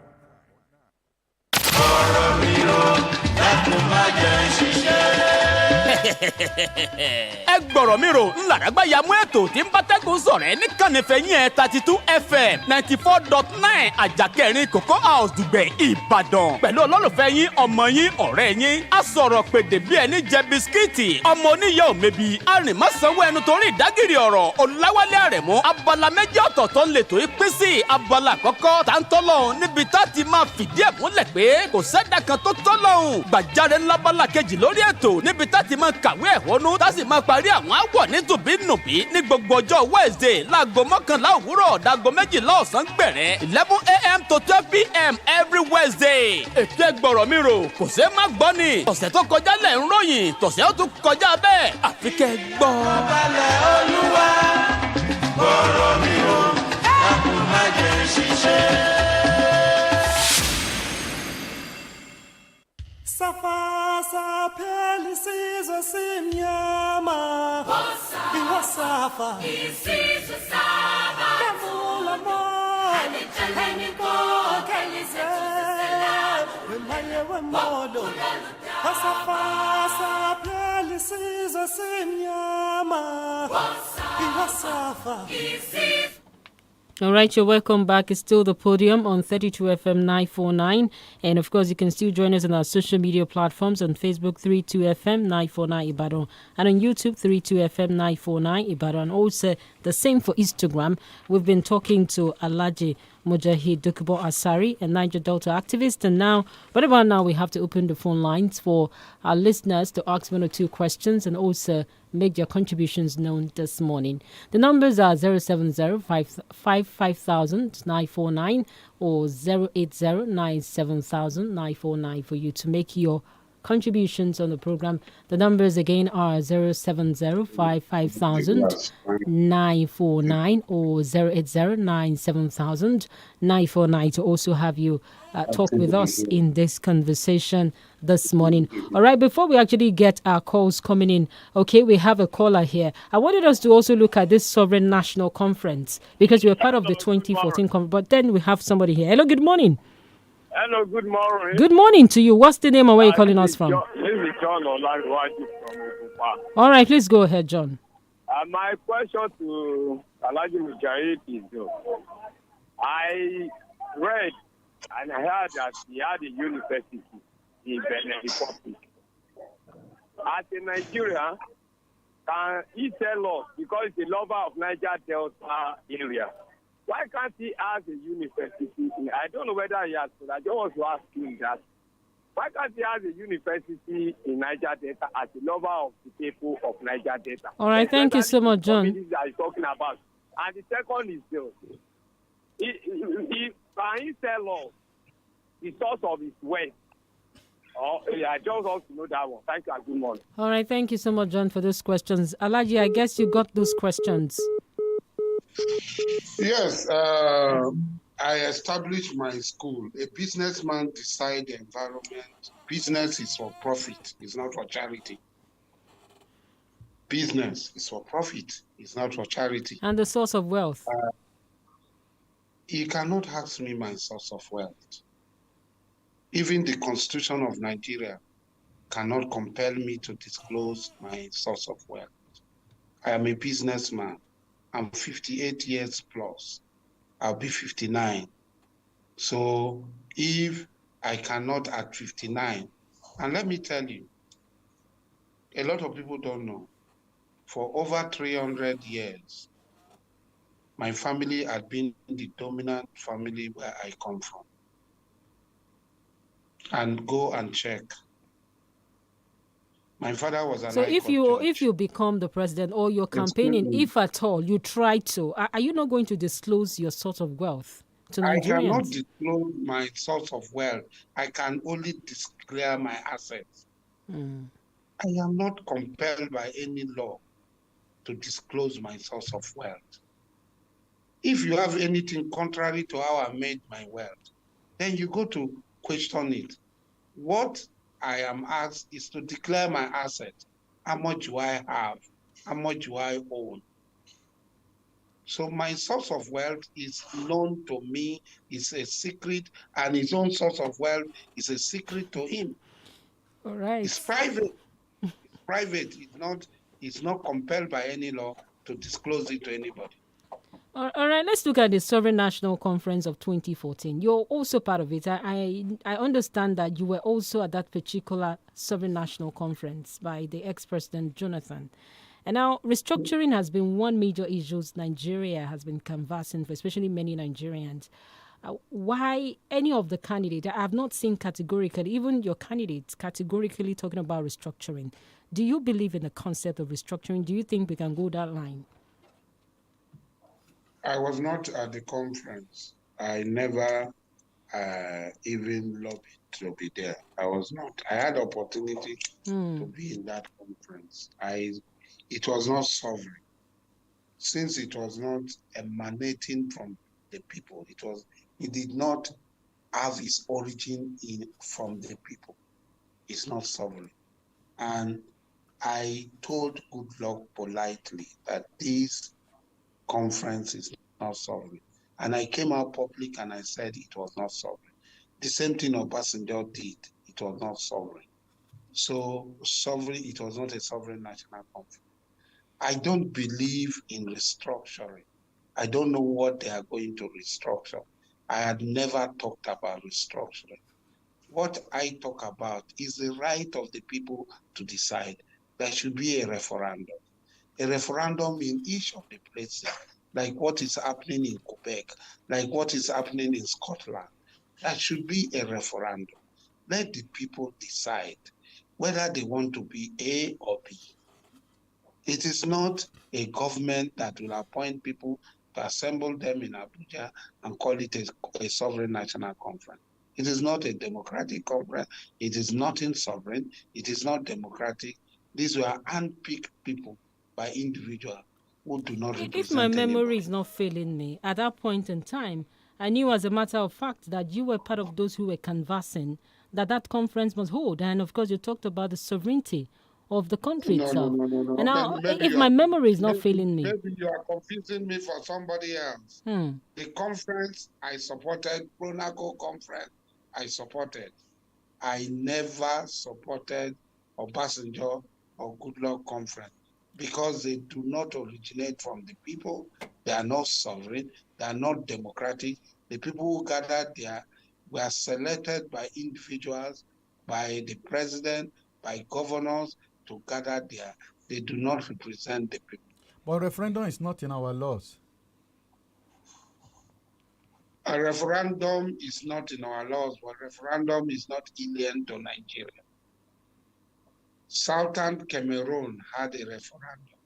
ẹ gbọ́rọ̀ mi rò ńlárágbá yamú ètò tí ń bá tẹ́gùn sọ̀rọ̀ ẹ níkànnì fẹ̀yìn ẹ̀ 32 FM 94.9 àjàkẹ́rin Cocoa House Dùgbẹ̀ Ìbàdàn pẹ̀lú olólùfẹ́ yín ọmọ yín ọ̀rẹ́ yín a sọ̀rọ̀ pèdè bí ẹni jẹ bisikíìtì ọmọ oníyẹ òmebi arìnmọ́sánwó ẹnu torí ìdágìrì ọ̀rọ̀ Ọláwálé Àrẹ̀mú abala méjì ọ̀tọ̀ọ̀tọ̀ ń lètò ìpín sí abala àkọ́kọ́ táńtọ́lọ́hún níbi tá ti máa fìdí ẹ̀ múlẹ̀ pé kò sẹ́dá kan tó tọ́lọ́hún gbàjáre ńlá bala kejì lórí ètò níbi tá ti máa kàwé ẹ̀hónú tá sì máa parí àwọn àwọ̀ ní tùbínùbí ní gbogbo ọjọ́ Wednesday láago 11 òwúrọ̀ dáago 12 ọ̀sán gbẹ̀rẹ̀ 11 a.m. to 12 p.m. every Wednesday. ètò ẹgbọ̀rọ̀ mi rò kò ṣeé má gbọ́ ni tọ̀sẹ̀ tó kọjá lẹ̀ ń ròyìn tọ̀sẹ̀ ó tún kọjá bẹ́ẹ̀ àfi kẹ́ gbọ́. balẹ̀ Olúwa gbọ́rọ̀ mi rò dákun má jẹ́ ṣiṣẹ́. Safasa pelisizo simnyama Iwasafa Isizo saba Kavula mo Alichaleni ko Kelise Wemaye wemodo Safasa pelisizo simnyama Iwasafa All right, you're welcome back. It's still the Podium on 32 FM 949. And of course, you can still join us on our social media platforms on Facebook, 32 FM 949 Ibadan, and on YouTube, 32 FM 949 Ibadan. Also, the same for Instagram. We've been talking to Alhaji Mujahid Dokubo Asari, a Niger Delta activist. And now, right about now, we have to open the phone lines for our listeners to ask 1 or 2 questions and also make their contributions known this morning. The numbers are 070-550-949 or 080-970-949 for you to make your contributions on the program. The numbers again are 070-550-949 or 080-970-949 to also have you talk with us in this conversation this morning. All right, before we actually get our calls coming in, okay, we have a caller here. I wanted us to also look at this Sovereign National Conference because we're part of the 2014 conference, but then we have somebody here. Hello, good morning. Hello, good morning. Good morning to you. What's the name and where are you calling us from? This is John Olariwaju from Ogunpa. All right, please go ahead, John. My question to Alhaji Mujahid is, I read and I heard that he had a university the Benin Republic. As a Nigerian, can he tell us, because he's a lover of Niger Delta area, why can't he have a university? I don't know whether he has, but I just want to ask him that. Why can't he have a university in Niger Delta as a lover of the people of Niger Delta? All right, thank you so much, John. That he's talking about. And the second is this. Can he tell us the source of his wealth? I just want to know that one. Thank you and good morning. All right, thank you so much, John, for those questions. Alaji, I guess you got those questions. Yes, I established my school. A businessman decides the environment. Business is for profit, it's not for charity. Business is for profit, it's not for charity. And the source of wealth? You cannot ask me my source of wealth. Even the Constitution of Nigeria cannot compel me to disclose my source of wealth. I am a businessman. I'm 58 years plus. I'll be 59. So if I cannot at 59, and let me tell you, a lot of people don't know, for over 300 years, my family had been the dominant family where I come from. And go and check. My father was an So if you become the president or you're campaigning, if at all you try to, are you not going to disclose your source of wealth to Nigerians? I cannot disclose my source of wealth. I can only declare my assets. I am not compelled by any law to disclose my source of wealth. If you have anything contrary to how I made my wealth, then you go to question it. What I am asked is to declare my asset. How much do I have? How much do I own? So my source of wealth is known to me, it's a secret, and his own source of wealth is a secret to him. All right. It's private. It's private. It's not compelled by any law to disclose it to anybody. All right, let's look at the Sovereign National Conference of 2014. You're also part of it. I understand that you were also at that particular Sovereign National Conference by the ex-president Jonathan. And now restructuring has been one major issue Nigeria has been canvassing for, especially many Nigerians. Why any of the candidates, I have not seen categorically, even your candidates categorically talking about restructuring. Do you believe in the concept of restructuring? Do you think we can go that line? I was not at the conference. I never even lobbied to be there. I was not. I had opportunity to be in that conference. It was not sovereign. Since it was not emanating from the people, it did not have its origin from the people. It's not sovereign. And I told Goodluck politely that this conference is not sovereign. And I came out public and I said it was not sovereign. The same thing Obasanjo did. It was not sovereign. So sovereign, it was not a sovereign national conference. I don't believe in restructuring. I don't know what they are going to restructure. I had never talked about restructuring. What I talk about is the right of the people to decide. There should be a referendum. A referendum in each of the places, like what is happening in Quebec, like what is happening in Scotland. There should be a referendum. Let the people decide whether they want to be A or B. It is not a government that will appoint people to assemble them in Abuja and call it a sovereign national conference. It is not a democratic conference. It is nothing sovereign. It is not democratic. These were handpicked people by individuals who do not represent If my memory anybody. is not failing me, at that point in time, I knew as a matter of fact that you were part of those who were canvassing that conference must hold. And of course, you talked about the sovereignty of the country itself. No. And now, Maybe if my memory is not failing me. Maybe you are confusing me for somebody else. The conference I supported, Pronaco conference, I supported. I never supported Obasanjo or Goodluck conference because they do not originate from the people. They are not sovereign. They are not democratic. The people who gathered there were selected by individuals by the president, by governors to gather there. They do not represent the people. But referendum is not in our laws. A referendum is not in our laws, but referendum is not alien to Nigeria. Southern Cameroon had a referendum.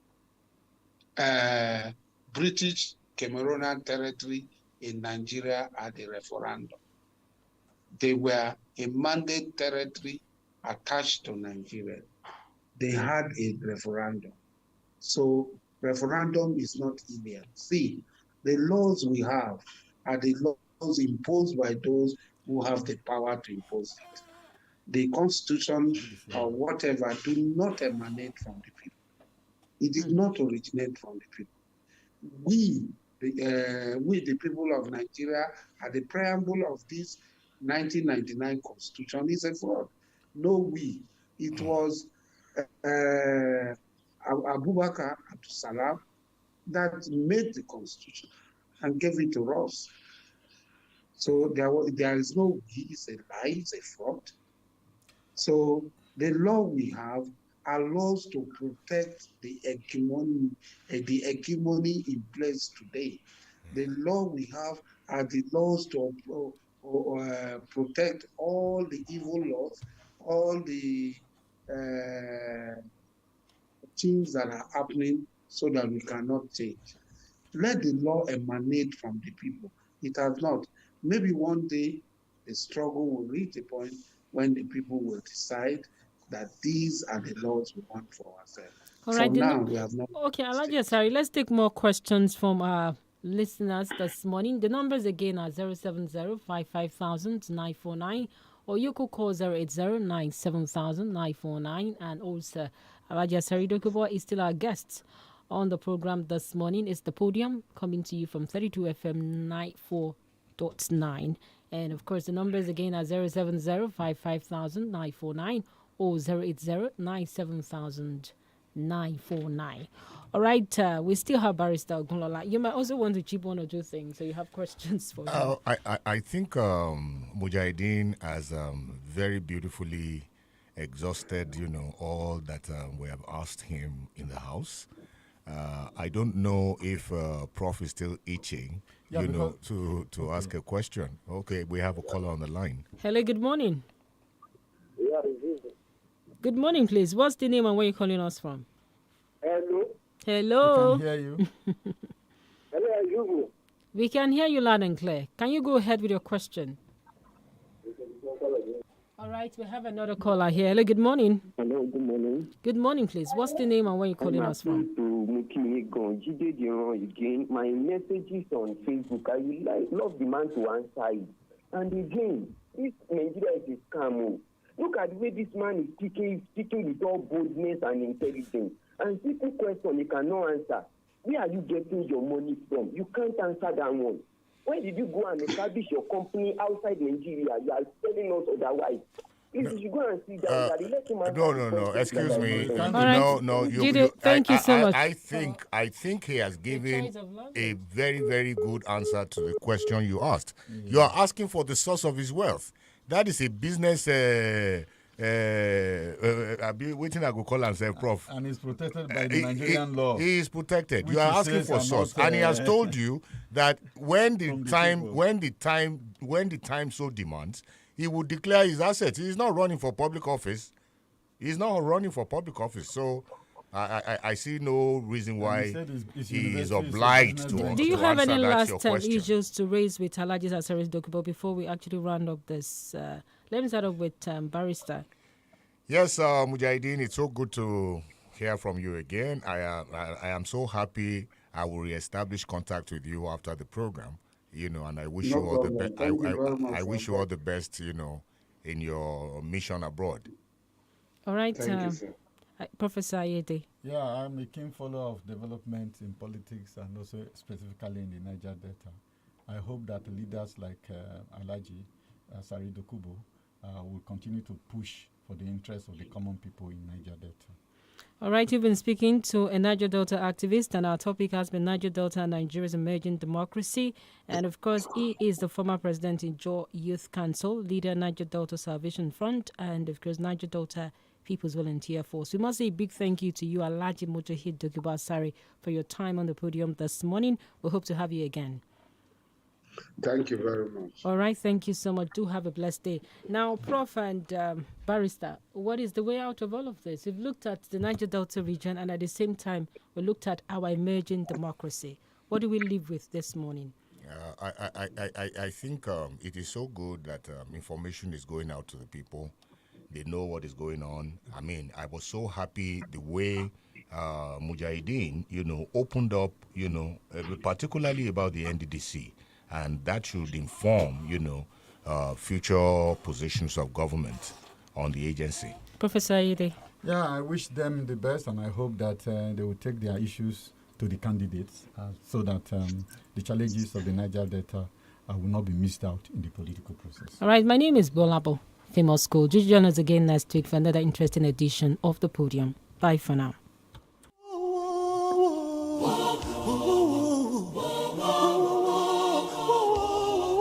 British Cameroonian territory in Nigeria had a referendum. They were a mandate territory attached to Nigeria. They had a referendum. So referendum is not alien. See, the laws we have are the laws imposed by those who have the power to impose it. The constitution or whatever do not emanate from the people. It did not originate from the people. We, the people of Nigeria, at the preamble of this 1999 constitution is a fraud. No, we. It was Abubakar Abdul-Salam that made the constitution and gave it to us. So there is no we, it's a lie, it's a fraud. So the law we have allows to protect the hegemony in place today. The law we have are the laws to protect all the evil laws, all the things that are happening so that we cannot change. Let the law emanate from the people. It has not. Maybe one day the struggle will reach a point when the people will decide that these are the laws we want for ourselves. All right, for now, we have not. Okay, Alhaji Asari, let's take more questions from our listeners this morning. The numbers again are 070-55,949, or you could call 080-970-949. And also, Alhaji Asari Dokubo is still our guest on the program this morning. It's the Podium, coming to you from 32 FM 94.9. And of course, the numbers again are 070-55,949 or 080-970-949. All right, we still have Barrister Ogunlola. You might also want to chip one or two things, so you have questions for him. I think Mujahideen has very beautifully exhausted, all that we have asked him in the House. I don't know if Prof is still itching, to ask a question. Okay, we have a caller on the line. Hello, good morning. Yeah, good morning, please. What's the name and where are you calling us from? Hello. Hello. We can hear you. Hello, you. We can hear you loud and clear. Can you go ahead with your question? All right, we have another caller here. Hello, good morning. Hello, good morning. Good morning, please. What's the name and where are you calling us from? Again, my messages on Facebook, I would love the man to answer it. And again, this Nigeria is a scam. Look at the way this man is speaking with all boldness and intelligence. And simple question he cannot answer. Where are you getting your money from? You can't answer that one. Where did you go and establish your company outside Nigeria? You are telling us otherwise. If you should go and see that, no. Excuse me. Right. No. Thank you so much. I think he has given a very, very good answer to the question you asked. You are asking for the source of his wealth. That is a business. I'll be waiting. I go call and say, Prof. And he's protected by the Nigerian law. He is protected. You are asking for source, and he has told you that when the time so demands, he will declare his assets. He is not running for public office. So I see no reason why he is obliged to. Do you have any last question. issues to raise with Alhaji Asari Dokubo before we actually round up this? Let me start off with Barrister. Yes, Mujahideen, it's so good to hear from you again. I am so happy I will reestablish contact with you after the program. And I wish you all the best. I wish you all the best. In your mission abroad. All right, Professor Ayede. Yeah, I'm a keen follower of development in politics and also specifically in the Niger Delta. I hope that leaders like Alhaji Asari Dokubo will continue to push for the interests of the common people in Niger Delta. All right, you've been speaking to a Niger Delta activist, and our topic has been Niger Delta and Nigeria's emerging democracy. And of course, he is the former president in Jaw Youth Council, leader Niger Delta Salvation Front, and of course, Niger Delta People's Volunteer Force. We must say a big thank you to you, Alhaji Mujahid Dogibasari, for your time on the podium this morning. We hope to have you again. Thank you very much. All right, thank you so much. Do have a blessed day. Now, Prof and Barrister, what is the way out of all of this? We've looked at the Niger Delta region, and at the same time, we looked at our emerging democracy. What do we live with this morning? I think it is so good that information is going out to the people. They know what is going on. I mean, I was so happy the way Mujahideen, opened up, particularly about the NDDC. And that should inform, future positions of government on the agency. Professor Ayede. Yeah, I wish them the best, and I hope that they will take their issues to the candidates so that the challenges of the Niger Delta will not be missed out in the political process. All right, my name is Gbolabo, Famous School. Join us again next week for another interesting edition of The Podium. Bye for now.